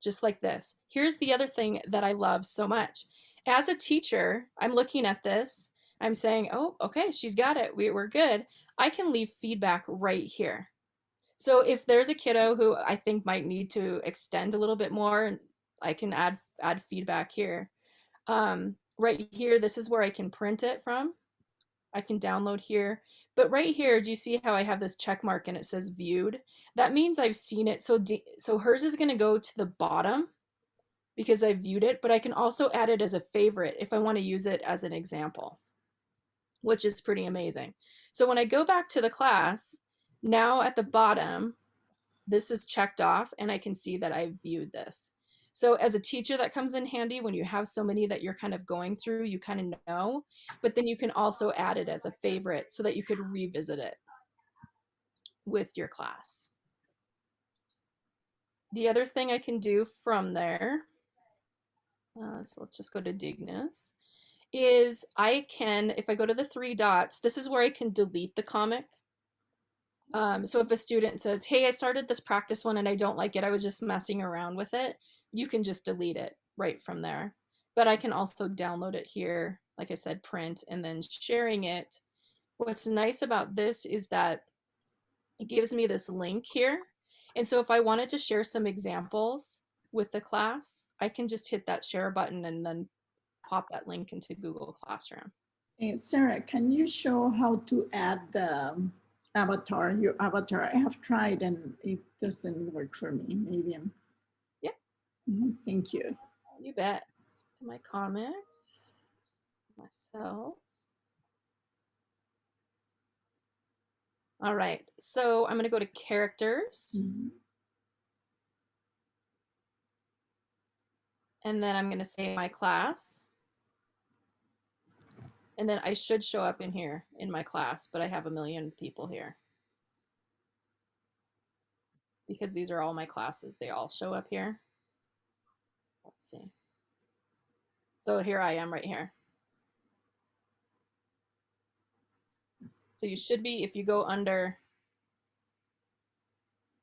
Just like this. Here's the other thing that I love so much. As a teacher, I'm looking at this. I'm saying, oh, okay, she's got it. We're good. I can leave feedback right here. So if there's a kiddo who I think might need to extend a little bit more, I can add feedback here. Right here, this is where I can print it from. I can download here. But right here, do you see how I have this check mark and it says viewed? That means I've seen it. So hers is going to go to the bottom because I viewed it, but I can also add it as a favorite if I want to use it as an example, which is pretty amazing. So when I go back to the class, now at the bottom, this is checked off and I can see that I viewed this. So as a teacher, that comes in handy when you have so many that you're kind of going through, you kind of know, but then you can also add it as a favorite so that you could revisit it with your class. The other thing I can do from there, so let's just go to Dignas, is I can, if I go to the 3 dots, this is where I can delete the comic. So if a student says, hey, I started this practice one and I don't like it, I was just messing around with it, you can just delete it right from there. But I can also download it here, like I said, print, and then sharing it. What's nice about this is that it gives me this link here. And so if I wanted to share some examples with the class, I can just hit that share button and then pop that link into Google Classroom. And Sarah, can you show how to add the avatar, your avatar? I have tried and it doesn't work for me. Maybe I'm. Yeah. Thank you. You bet. Let's go to my comics, myself. All right, so I'm going to go to characters. And then I'm going to say my class. And then I should show up in here in my class, but I have a million people here. Because these are all my classes, they all show up here. Let's see. So here I am right here. So you should be, if you go under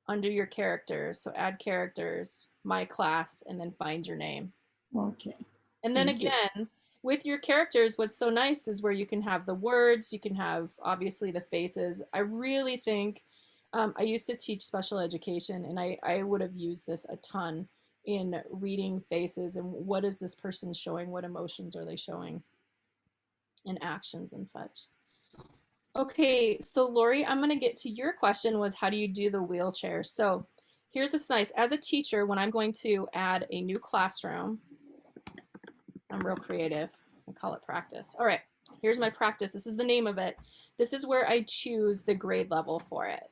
your characters, so add characters, my class, and then find your name. Okay. And then Thank you. again, with your characters, what's so nice is where you can have the words, you can have obviously the faces. I really think, I used to teach special education and I would have used this a ton in reading faces and what is this person showing, what emotions are they showing, and actions and such. Okay, so Lori, I'm gonna get to your question was how do you do the wheelchair? So here's what's nice. As a teacher, when I'm going to add a new classroom, I'm real creative. I call it practice. All right, here's my practice. This is the name of it. This is where I choose the grade level for it.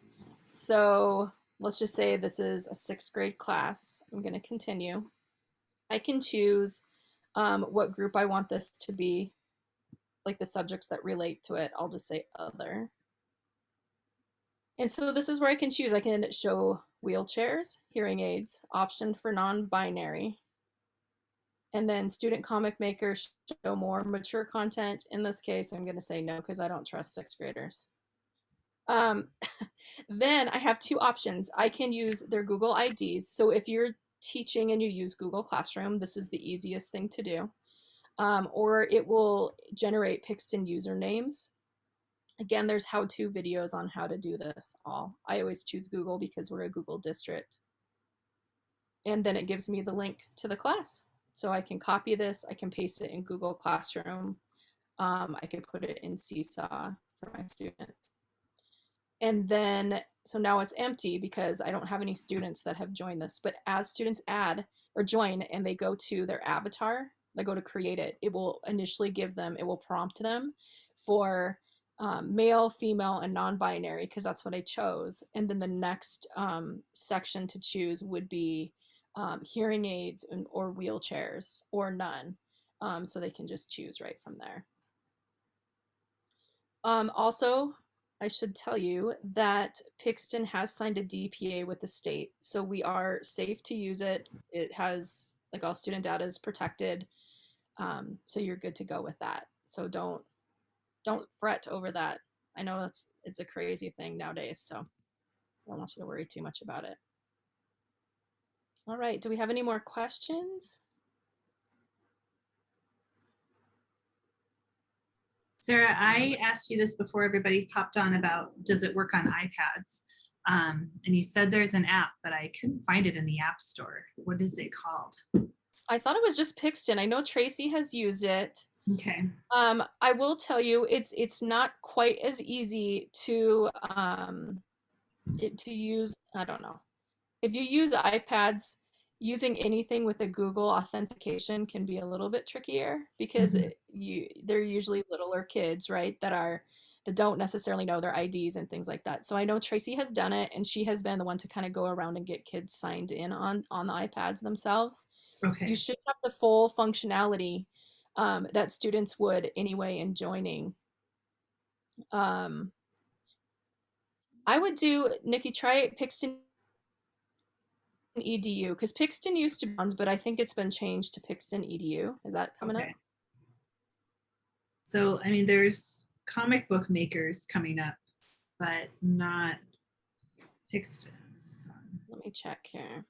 So let's just say this is a 6th grade class. I'm going to continue. I can choose what group I want this to be. like the subjects that relate to it, I'll just say other. And so this is where I can choose. I can show wheelchairs, hearing aids, option for non-binary, and then student comic maker, show more mature content. In this case, I'm going to say no because I don't trust sixth graders. Um, then I have two options. I can use their Google IDs. So if you're teaching and you use Google Classroom, this is the easiest thing to do. Or it will generate Pixton usernames. Again, there's how-to videos on how to do this all. I always choose Google because we're a Google district. And then it gives me the link to the class. So I can copy this, I can paste it in Google Classroom. I can put it in Seesaw for my students. And then, so now it's empty because I don't have any students that have joined this. But as students add or join and they go to their avatar, they go to create it, it will initially give them, it will prompt them for male, female, and non-binary, because that's what I chose. And then the next section to choose would be hearing aids or wheelchairs or none. So they can just choose right from there. Also, I should tell you that Pixton has signed a DPA with the state, so we are safe to use it. It has, like, all student data is protected, so you're good to go with that. So don't fret over that. I know it's a crazy thing nowadays, so I don't want you to worry too much about it. All right, do we have any more questions? Sarah, I asked you this before everybody popped on about, does it work on iPads? And you said there's an app, but I couldn't find it in the App Store. What is it called? I thought it was just Pixton. I know Tracy has used it. Okay. I will tell you, it's not quite as easy to use. I don't know. If you use iPads, using anything with a Google authentication can be a little bit trickier because they're usually littler kids, right? That don't necessarily know their IDs and things like that. So I know Tracy has done it, and she has been the one to kind of go around and get kids signed in on the iPads themselves. Okay. You should have the full functionality that students would anyway in joining. I would do, Nikki, try Pixton EDU, because Pixton used to be ones, but I think it's been changed to Pixton EDU. Is that coming up? So, I mean, there's comic book makers coming up, but not Pixton. So Let me check here.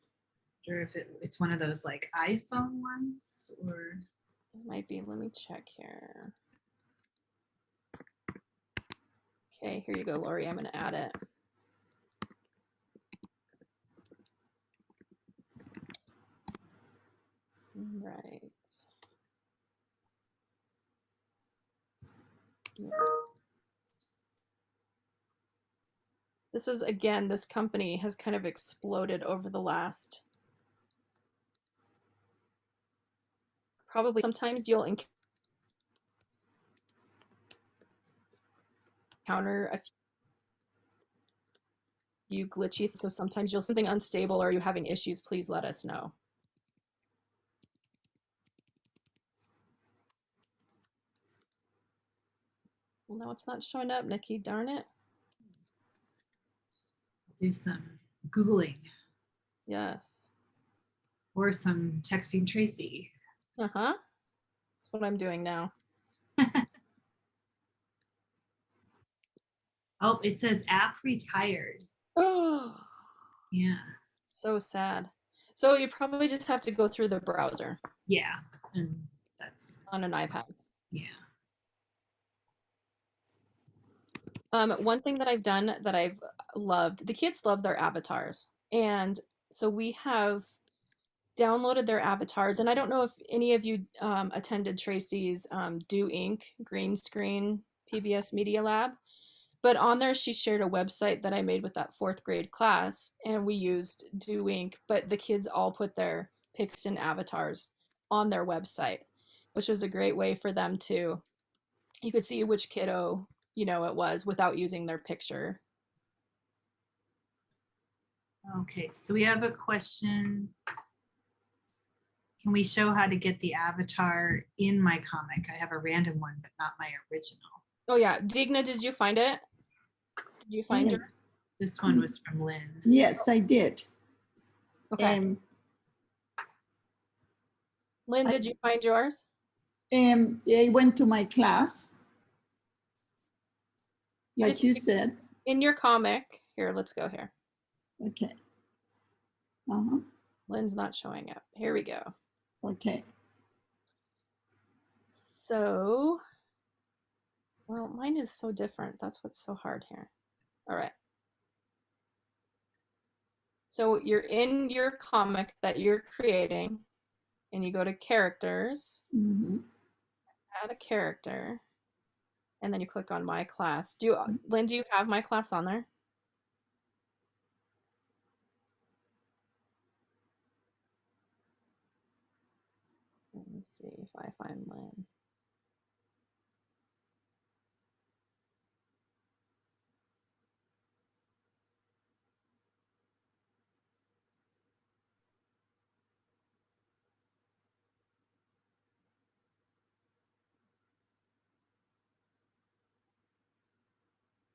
or if it's one of those like iPhone ones, or It might be. Let me check here. Okay, here you go, Lori. I'm going to add it. Right. This is, again, this company has kind of exploded over the last, probably sometimes you'll encounter a few glitchy, so sometimes you'll see something unstable or you having issues, please let us know. Well, no, it's not showing up, Nikki, darn it. do some Googling Yes. or some texting Tracy. Uh-huh. That's what I'm doing now. Oh, it says app retired. Oh, Yeah. so sad. So you probably just have to go through the browser Yeah. And that's, on an iPad. yeah. One thing that I've done that I've loved, the kids love their avatars. And so we have downloaded their avatars. And I don't know if any of you attended Tracy's Do Inc. green screen PBS Media Lab. But on there, she shared a website that I made with that 4th grade class, and we used Do Inc. But the kids all put their Pixton avatars on their website, which was a great way for them to, you could see which kiddo, it was without using their picture. Okay, so we have a question. can we show how to get the avatar in my comic? I have a random one, but not my original. Oh yeah, Digna, did you find it? Did you find it? This one was from Lynn. Yes, I did. Okay. Lynn, did you find yours? I went to my class, like just- you said. In your comic. Here, let's go here. Okay. Lynn's not showing up. Here we go. Okay. So, well, mine is so different. That's what's so hard here. All right. So you're in your comic that you're creating, and you go to characters, add a character, and then you click on my class. Lynn, do you have my class on there? Let me see if I find Lynn.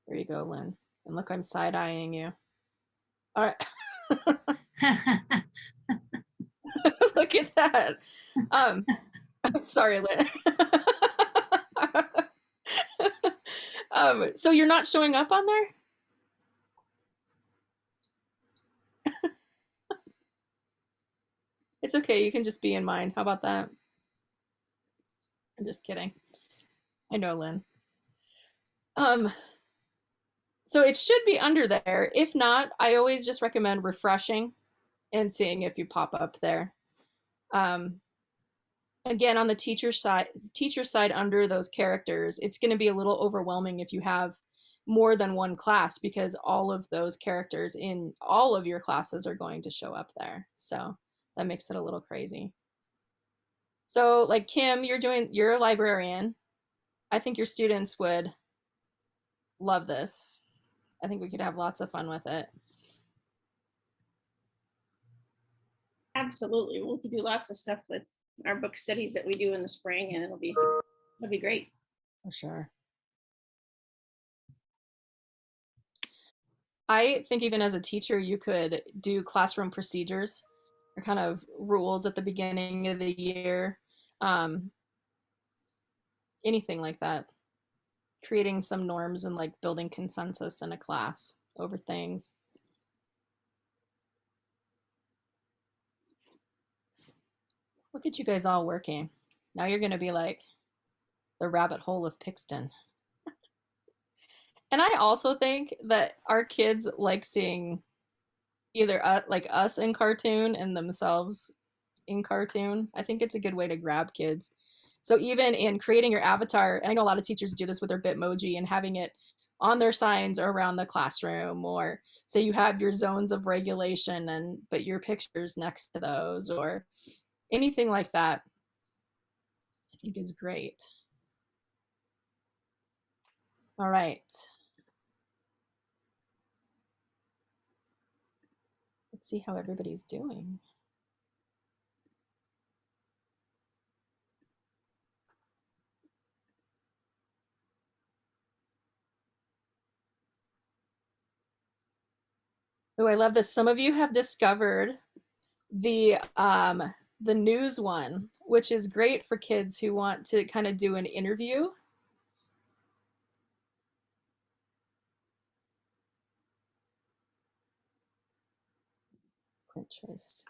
There you go, Lynn. And look, I'm side-eyeing you. All right. Look at that. I'm sorry, Lynn. So you're not showing up on there? It's okay. You can just be in mine. How about that? I'm just kidding. I know, Lynn. So it should be under there. If not, I always just recommend refreshing and seeing if you pop up there. Again, on the teacher side under those characters, it's going to be a little overwhelming if you have more than one class, because all of those characters in all of your classes are going to show up there. So that makes it a little crazy. So like Kim, you're a librarian. I think your students would love this. I think we could have lots of fun with it. Absolutely. We could do lots of stuff with our book studies that we do in the spring, and it'll be great. For sure. I think even as a teacher, you could do classroom procedures or kind of rules at the beginning of the year. Anything like that. Creating some norms and like building consensus in a class over things. Look at you guys all working. Now you're going to be like the rabbit hole of Pixton. And I also think that our kids like seeing either like us in cartoon and themselves in cartoon. I think it's a good way to grab kids. So even in creating your avatar, and I know a lot of teachers do this with their Bitmoji and having it on their signs or around the classroom, or say you have your zones of regulation but your pictures next to those, or anything like that, I think is great. All right. Let's see how everybody's doing. Oh, I love this. Some of you have discovered the news one, which is great for kids who want to kind of do an interview. Pinterest.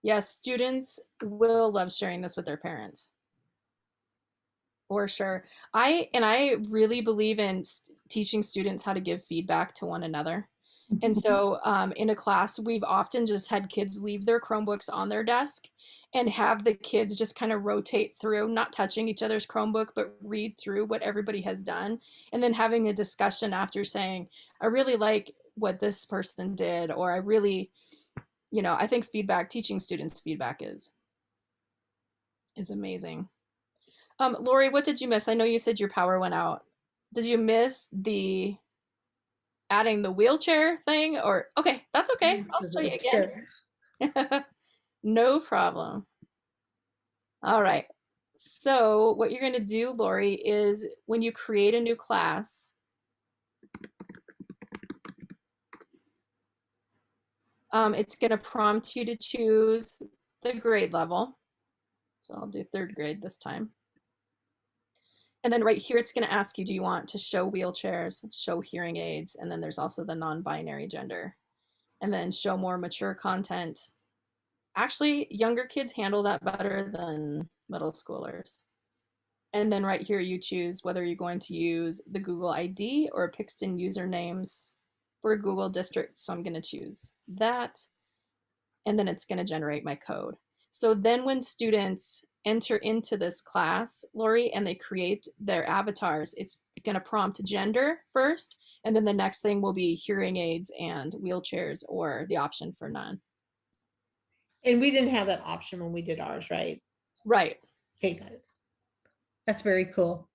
Yes, students will love sharing this with their parents. For sure. I really believe in teaching students how to give feedback to one another. And so in a class, we've often just had kids leave their Chromebooks on their desk and have the kids just kind of rotate through, not touching each other's Chromebook, but read through what everybody has done. And then having a discussion after saying, I really like what this person did, or I really, I think teaching students feedback is amazing. Lori, what did you miss? I know you said your power went out. Did you miss the adding the wheelchair thing? Or okay, that's okay. I'll show you again. No problem. All right. So what you're going to do, Lori, is when you create a new class, it's going to prompt you to choose the grade level. So I'll do third grade this time. And then right here, it's going to ask you, do you want to show wheelchairs, show hearing aids? And then there's also the non-binary gender. And then show more mature content. Actually, younger kids handle that better than middle schoolers. And then right here, you choose whether you're going to use the Google ID or Pixton usernames for Google District. So I'm going to choose that. And then it's going to generate my code. So then when students enter into this class, Lori, and they create their avatars, it's going to prompt gender first. And then the next thing will be hearing aids and wheelchairs or the option for none. And we didn't have that option when we did ours, right? Right. Okay, got it. That's very cool.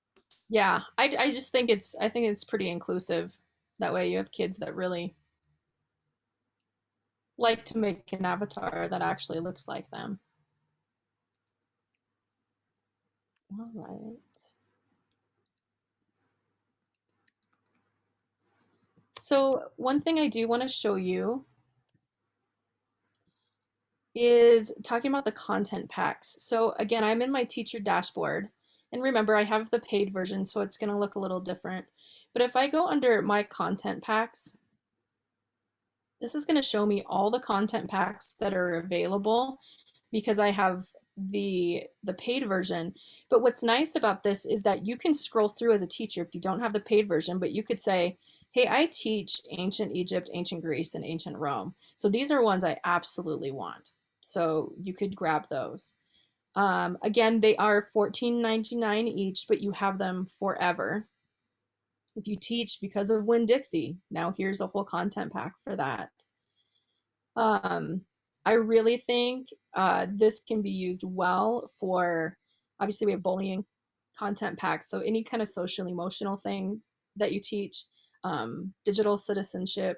Yeah, I just think I think it's pretty inclusive. That way you have kids that really like to make an avatar that actually looks like them. All right. So one thing I do want to show you is talking about the content packs. So again, I'm in my teacher dashboard. And remember, I have the paid version, so it's going to look a little different. But if I go under my content packs, this is going to show me all the content packs that are available because I have the paid version. But what's nice about this is that you can scroll through as a teacher if you don't have the paid version, but you could say, hey, I teach ancient Egypt, ancient Greece, and ancient Rome. So these are ones I absolutely want. So you could grab those. Again, they are $14.99 each, but you have them forever. If you teach because of Winn-Dixie, now here's a whole content pack for that. I really think this can be used well for, obviously we have bullying content packs, so any kind of social emotional thing that you teach, digital citizenship,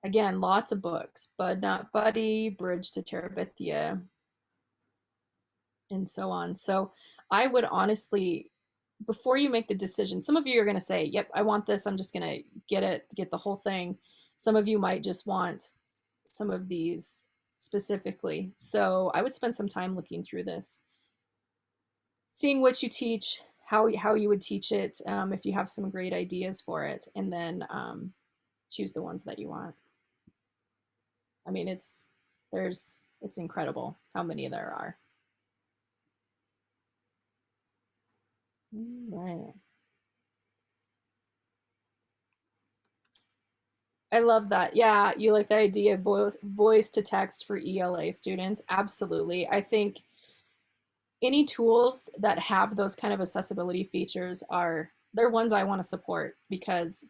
again, lots of books, Bud Not Buddy, Bridge to Terabithia, and so on. So I would honestly, before you make the decision, some of you are going to say, yep, I want this, I'm just going to get the whole thing. Some of you might just want some of these specifically. So I would spend some time looking through this, seeing what you teach, how you would teach it, if you have some great ideas for it, and then choose the ones that you want. I mean, it's incredible how many there are. Right. I love that. Yeah, you like the idea of voice to text for ELA students. Absolutely. I think any tools that have those kind of accessibility features they're ones I want to support because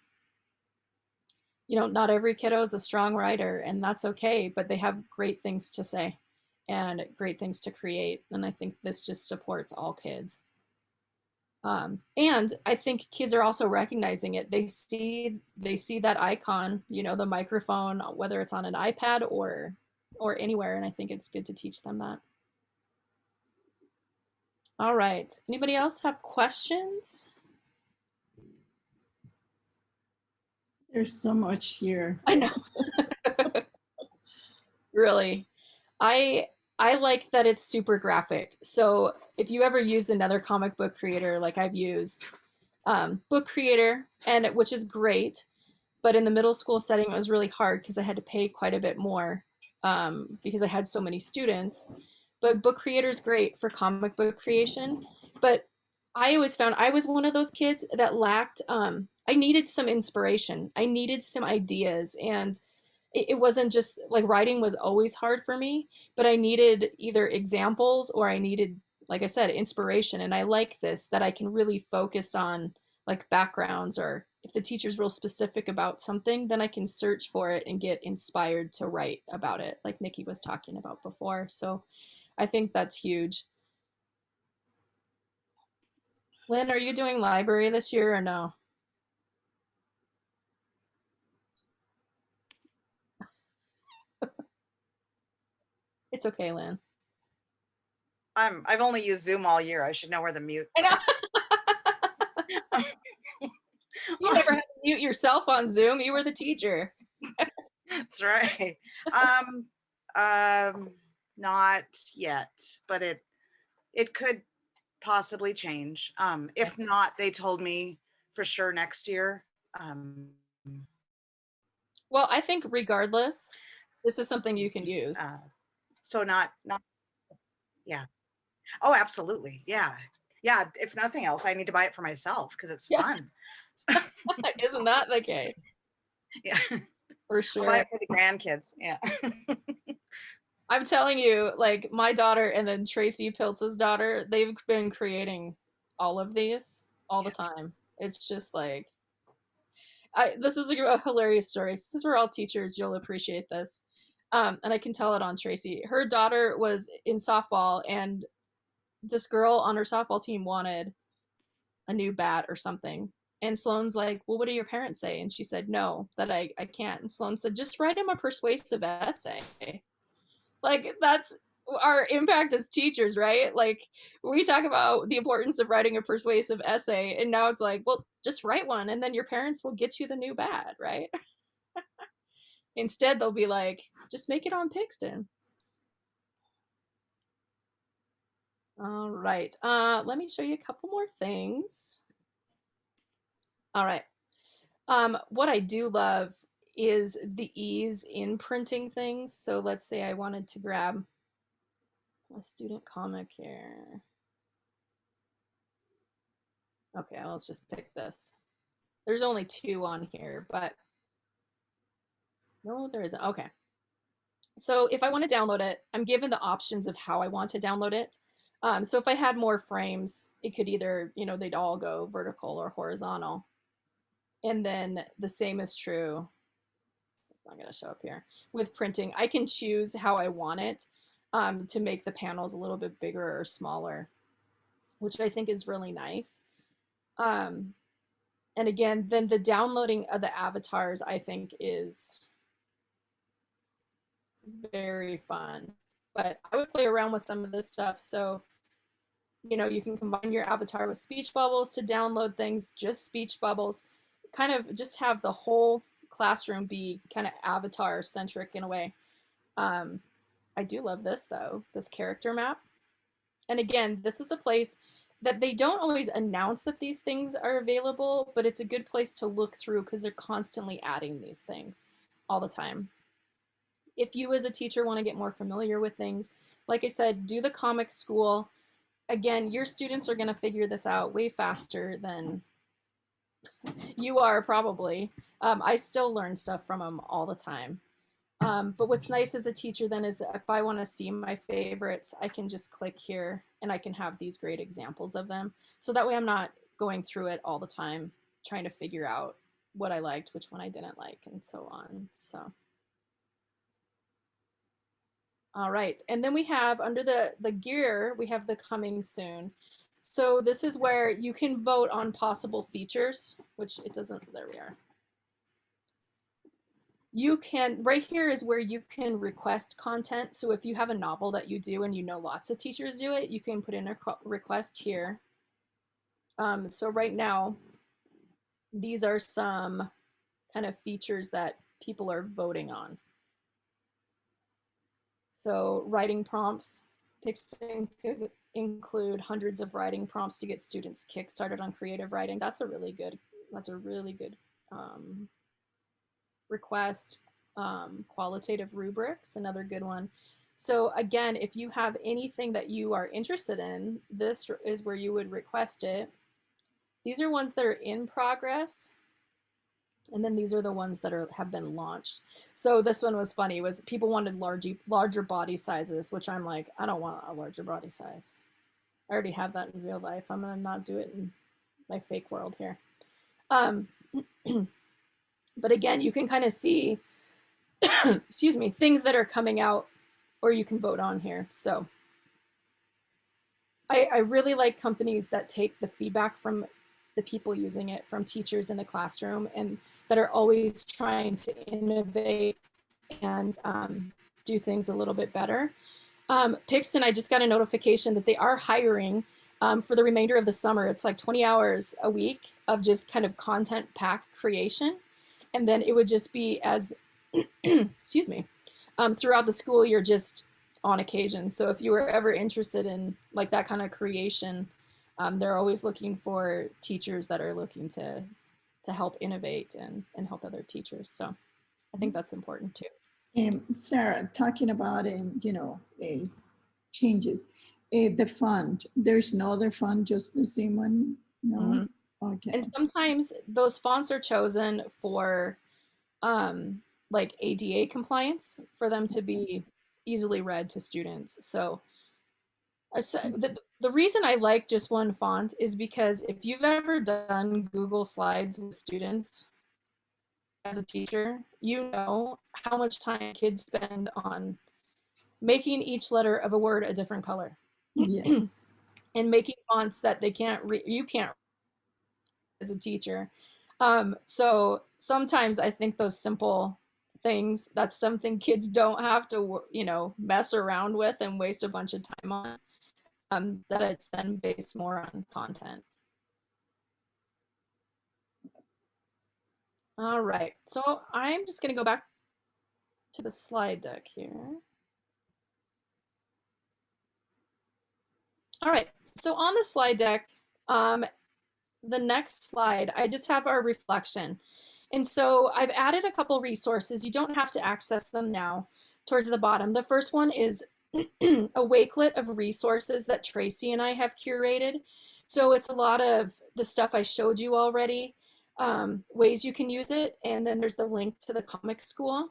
not every kiddo is a strong writer, and that's okay, but they have great things to say and great things to create. And I think this just supports all kids. And I think kids are also recognizing it. They see that icon, the microphone, whether it's on an iPad or anywhere. And I think it's good to teach them that. All right. Anybody else have questions? There's so much here. I know. Really. I like that it's super graphic. So if you ever use another comic book creator, like I've used Book Creator, which is great, but in the middle school setting, it was really hard because I had to pay quite a bit more because I had so many students. But Book Creator is great for comic book creation. But I always found I was one of those kids that lacked, I needed some inspiration. I needed some ideas, and it wasn't just like writing was always hard for me, but I needed either examples or I needed, like I said, inspiration. And I like this, that I can really focus on like backgrounds, or if the teacher's real specific about something, then I can search for it and get inspired to write about it, like Nikki was talking about before. So I think that's huge. Lynn, are you doing library this year or no? It's okay, Lynn. I've only used Zoom all year. I should know where the mute. I know. You never had to mute yourself on Zoom. You were the teacher. That's right. Not yet, but it could possibly change. If not, they told me for sure next year. Well, I think regardless, this is something you can use. So not, yeah. Oh, absolutely. Yeah. Yeah. If nothing else, I need to buy it for myself because it's fun. Isn't that the case? Yeah. For I'll buy sure. it for the grandkids. Yeah. I'm telling you, like my daughter and then Tracy Piltz's daughter, they've been creating all of these all the time. It's just like, this is a hilarious story. Since we're all teachers, you'll appreciate this. And I can tell it on Tracy. Her daughter was in softball, and this girl on her softball team wanted a new bat or something. And Sloane's like, well, what do your parents say? And she said, no, that I can't. And Sloane said, just write him a persuasive essay. Like, that's our impact as teachers, right? Like, we talk about the importance of writing a persuasive essay, and now it's like, well, just write one, and then your parents will get you the new bat, right? Instead, they'll be like, just make it on Pixton. All right. Let me show you a couple more things. All right. What I do love is the ease in printing things. So let's say I wanted to grab a student comic here. Okay, let's just pick this. There's only 2 on here, but no, there isn't. Okay. So if I want to download it, I'm given the options of how I want to download it. So if I had more frames, it could either, they'd all go vertical or horizontal. And then the same is true. It's not going to show up here. With printing, I can choose how I want it to make the panels a little bit bigger or smaller, which I think is really nice. And again, then the downloading of the avatars, I think, is very fun. But I would play around with some of this stuff. So, you can combine your avatar with speech bubbles to download things, just speech bubbles, kind of just have the whole classroom be kind of avatar centric in a way. I do love this though, this character map. And again, this is a place that they don't always announce that these things are available, but it's a good place to look through because they're constantly adding these things all the time. If you as a teacher want to get more familiar with things, like I said, do the comic school. Again, your students are going to figure this out way faster than you are probably. I still learn stuff from them all the time. But what's nice as a teacher then is if I want to see my favorites, I can just click here and I can have these great examples of them. So that way I'm not going through it all the time, trying to figure out what I liked, which one I didn't like, and so on. So. All right, and then we have under the gear, we have the coming soon. So this is where you can vote on possible features, which it doesn't, there we are. You can, right here is where you can request content. So if you have a novel that you do and lots of teachers do it, you can put in a request here. So right now, these are some kind of features that people are voting on. So writing prompts, Pixton could include hundreds of writing prompts to get students kickstarted on creative writing. That's a really good request. Qualitative rubrics, another good one. So again, if you have anything that you are interested in, this is where you would request it. These are ones that are in progress. And then these are the ones that have been launched. So this one was funny, was people wanted larger body sizes, which I'm like, I don't want a larger body size. I already have that in real life. I'm gonna not do it in my fake world here. But again, you can kind of see, excuse me, things that are coming out or you can vote on here. So I really like companies that take the feedback from the people using it, from teachers in the classroom, and that are always trying to innovate and do things a little bit better. Pixton, I just got a notification that they are hiring for the remainder of the summer. It's like 20 hours a week of just kind of content pack creation. And then it would just be as, excuse me, throughout the school year, just on occasion. So if you were ever interested in like that kind of creation, they're always looking for teachers that are looking to help innovate and help other teachers. So I think that's important too. Sarah, talking about, changes, the font, there's no other font, just the same one? No? Mhm. Okay. And sometimes those fonts are chosen for like ADA compliance for them to be easily read to students. So the reason I like just one font is because if you've ever done Google Slides with students as a teacher, you know how much time kids spend on making each letter of a word a different color Yes. and making fonts that they can't read, you can't as a teacher. So sometimes I think those simple things, that's something kids don't have to, mess around with and waste a bunch of time on, that it's then based more on content. All right, so I'm just gonna go back to the slide deck here. All right, so on the slide deck, the next slide, I just have our reflection. And so I've added a couple resources. You don't have to access them now towards the bottom. The first one is a wakelet of resources that Tracy and I have curated. So it's a lot of the stuff I showed you already, ways you can use it. And then there's the link to the comic school.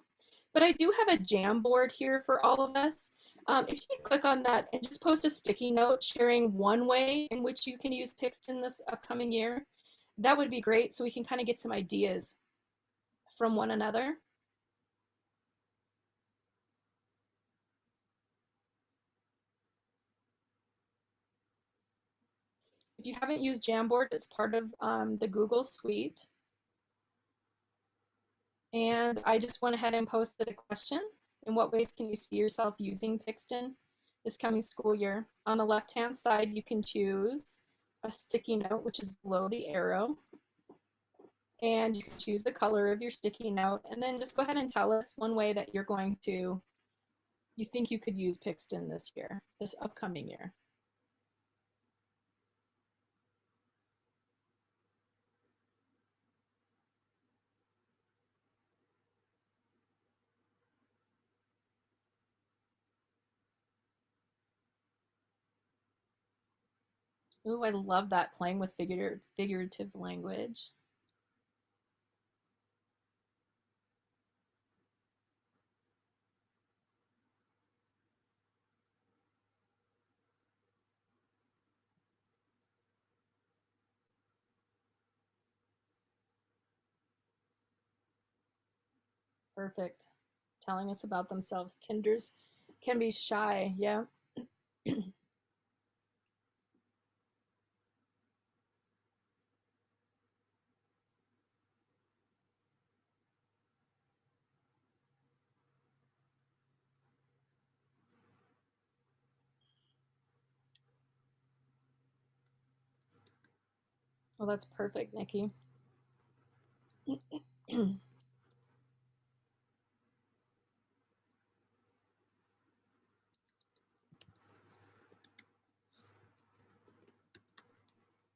But I do have a Jamboard here for all of us. If you could click on that and just post a sticky note sharing one way in which you can use Pixton this upcoming year, that would be great so we can kind of get some ideas from one another. If you haven't used Jamboard, it's part of the Google Suite. And I just went ahead and posted a question. In what ways can you see yourself using Pixton this coming school year? On the left-hand side, you can choose a sticky note, which is below the arrow. And you can choose the color of your sticky note. And then just go ahead and tell us one way that you think you could use Pixton this year, this upcoming year. Ooh, I love that, playing with figurative language. Perfect. Telling us about themselves. Kinders can be shy. Yeah. Well, that's perfect, Nikki.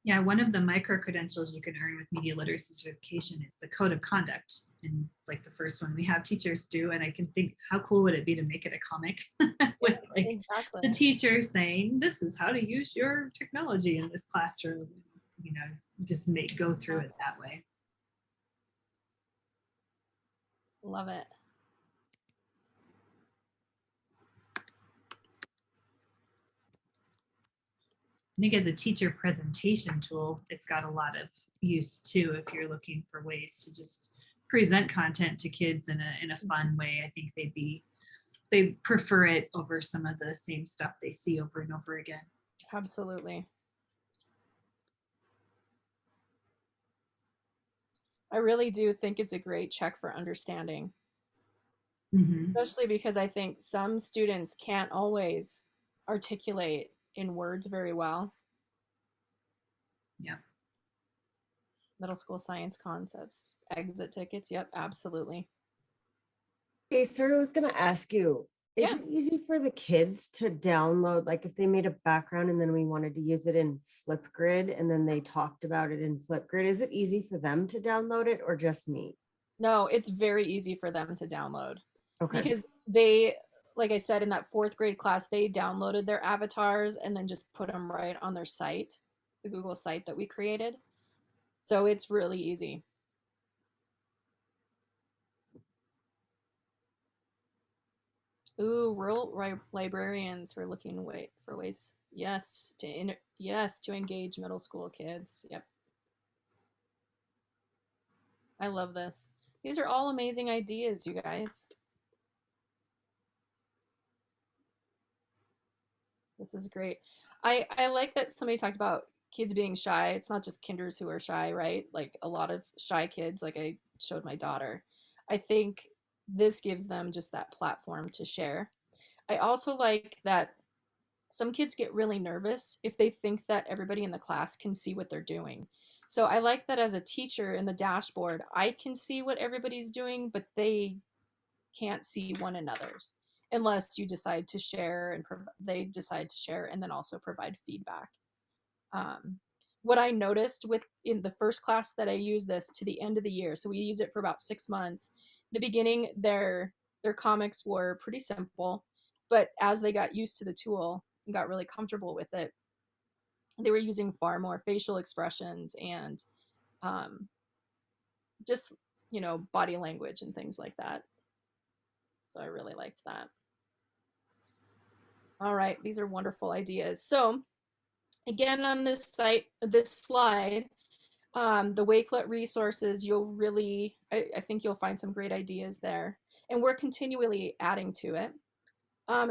Yeah, one of the micro credentials you can earn with media literacy certification is the code of conduct. And it's like the first one we have teachers do. And I can think, how cool would it be to make it a comic with like exactly. the teacher saying, this is how to use your technology in this classroom, just go through it that way. Love it. I think as a teacher presentation tool, it's got a lot of use too. If you're looking for ways to just present content to kids in a fun way, I think they prefer it over some of the same stuff they see over and over again. Absolutely. I really do think it's a great check for understanding. Mhm. especially because I think some students can't always articulate in words very well. Yep. Middle school science concepts, exit tickets. Yep, absolutely. Okay, Sarah, I was gonna ask you, is Yeah. it easy for the kids to download, like if they made a background and then we wanted to use it in Flipgrid and then they talked about it in Flipgrid, is it easy for them to download it or just me? No, it's very easy for them to download Okay. because they, like I said, in that fourth grade class, they downloaded their avatars and then just put them right on their site, the Google site that we created. So it's really easy. Ooh, librarians were looking for ways, yes, yes, to engage middle school kids. Yep. I love this. These are all amazing ideas, you guys. This is great. I like that somebody talked about kids being shy. It's not just kinders who are shy, right? Like a lot of shy kids, like I showed my daughter. I think this gives them just that platform to share. I also like that some kids get really nervous if they think that everybody in the class can see what they're doing. So I like that as a teacher in the dashboard, I can see what everybody's doing, but they can't see one another's unless you decide to share and they decide to share and then also provide feedback. Um, what I noticed with in the first class that I used this to the end of the year, so we used it for about 6 months. The beginning, their comics were pretty simple, but as they got used to the tool and got really comfortable with it, they were using far more facial expressions and um, just body language and things like that. So I really liked that. All right, these are wonderful ideas. So again, on this slide, the Wakelet resources, I think you'll find some great ideas there. And we're continually adding to it.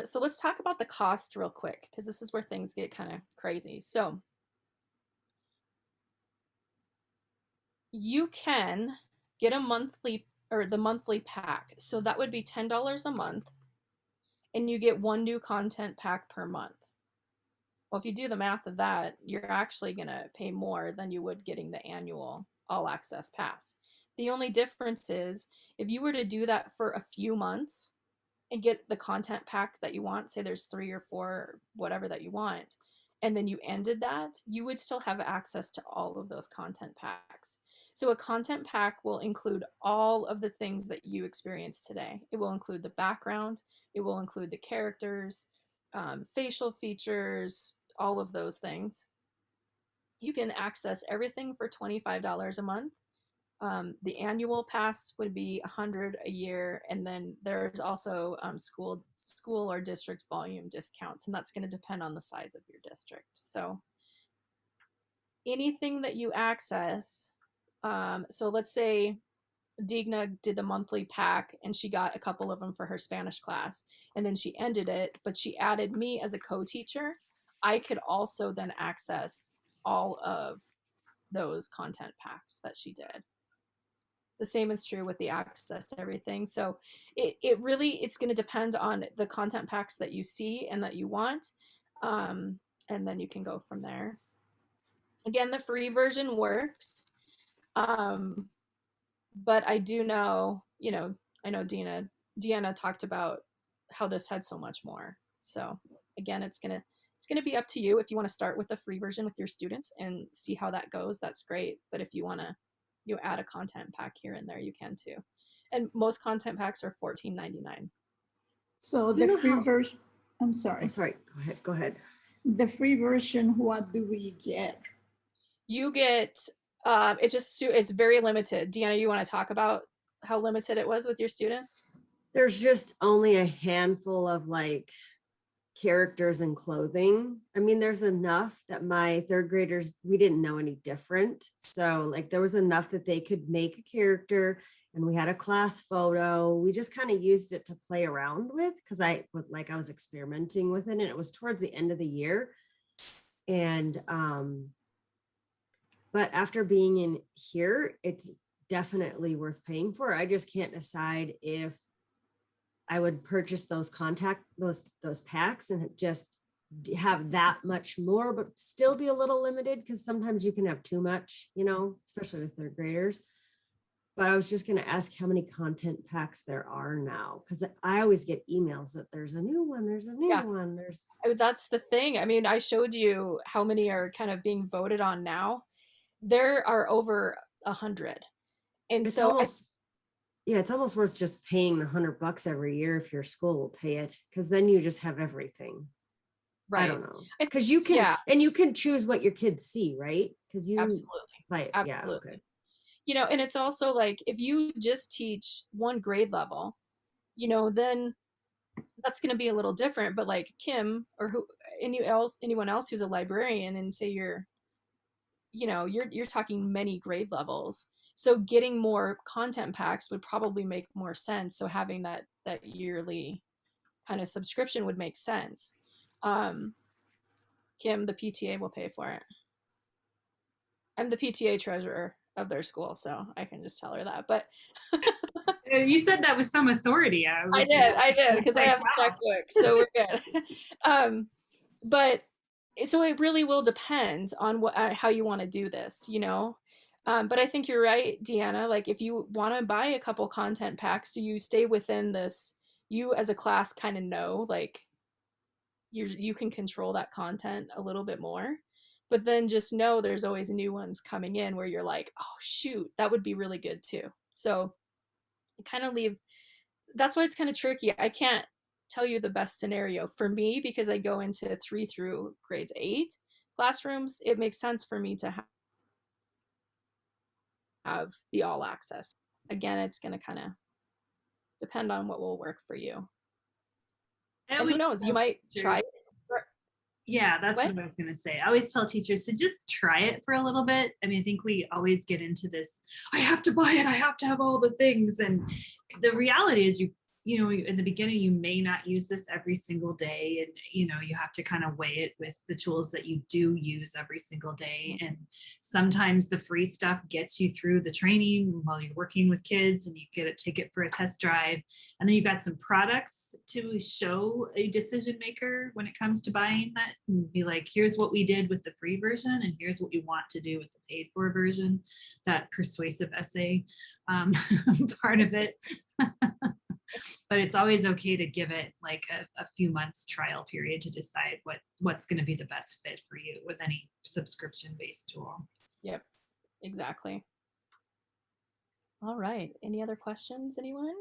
So let's talk about the cost real quick, because this is where things get kind of crazy. So you can get a monthly or the monthly pack. So that would be $10 a month, and you get one new content pack per month. Well, if you do the math of that, you're actually going to pay more than you would getting the annual all access pass. The only difference is if you were to do that for a few months and get the content pack that you want, say there's 3 or 4, whatever that you want, and then you ended that, you would still have access to all of those content packs. So a content pack will include all of the things that you experienced today. It will include the background, it will include the characters, facial features, all of those things. You can access everything for $25 a month. The annual pass would be $100 a year, and then there's also school or district volume discounts, and that's going to depend on the size of your district. So anything that you access, so let's say Digna did the monthly pack and she got a couple of them for her Spanish class, and then she ended it, but she added me as a co-teacher. I could also then access all of those content packs that she did. The same is true with the access to everything. So it's going to depend on the content packs that you see and that you want. And then you can go from there. Again, the free version works. But I do know, I know Deanna talked about how this had so much more. So again, it's gonna be up to you. If you want to start with the free version with your students and see how that goes, that's great. But if you want to add a content pack here and there, you can too. And most content packs are $14.99. So the free version, I'm I'm sorry, sorry, go ahead. the free version, what do we get? You get it's very limited. Deanna, you want to talk about how limited it was with your students? There's just only a handful of like characters and clothing. I mean, there's enough that my third graders, we didn't know any different. So like there was enough that they could make a character, and we had a class photo. We just kind of used it to play around with because I was experimenting with it, and it was towards the end of the year. And but after being in here, it's definitely worth paying for. I just can't decide if I would purchase those those packs and just have that much more, but still be a little limited because sometimes you can have too much, you know, especially with third graders. But I was just going to ask how many content packs there are now, because I always get emails that there's a new one, there's a new Yeah. one, there's. That's the thing. I mean, I showed you how many are kind of being voted on now. There are over 100. And It's so almost, yeah, it's almost worth just paying the $100 every year if your school will pay it, because then you just have everything. right. I don't know, because you can, Yeah, and you can choose what your kids see, right? Because you, absolutely. like, yeah, Absolutely. okay. You know, and it's also like if you just teach one grade level, you know, then that's going to be a little different. But like Kim or anyone else who's a librarian, and say you know, you're talking many grade levels. So getting more content packs would probably make more sense. So having that yearly kind of subscription would make sense. Um, Kim, the PTA will pay for it. I'm the PTA treasurer of their school, so I can just tell her that. But You said that with some authority. I did, because I like, have the wow. checkbook, so we're good. But so it really will depend on what how you want to do this, you know. But I think you're right, Deanna. Like if you want to buy a couple content packs, so you stay within this, you as a class kind of know like you can control that content a little bit more. But then just know there's always new ones coming in where you're like, oh shoot, that would be really good too. So kind of leave. That's why it's kind of tricky. I can't tell you the best scenario for me because I go into 3 through grades 8 classrooms. It makes sense for me to have the all access. Again, it's going to kind of depend on what will work for you. And who knows, you might try it. Yeah, that's What? what I was going to say. I always tell teachers to just try it for a little bit. I mean, I think we always get into this, I have to buy it, I have to have all the things. And the reality is you know, in the beginning, you may not use this every single day. And, you know, you have to kind of weigh it with the tools that you do use every single day. And sometimes the free stuff gets you through the training while you're working with kids and you get a ticket for a test drive. And then you've got some products to show a decision maker when it comes to buying that and be like, here's what we did with the free version and here's what we want to do with the paid for version, that persuasive essay part of it. But it's always okay to give it like a few months trial period to decide what's going to be the best fit for you with any subscription based tool. Yep, exactly. All right. Any other questions, anyone?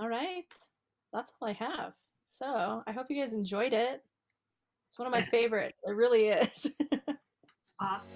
All right. That's all I have. So I hope you guys enjoyed it. It's one of my favorites. It really is. Awesome.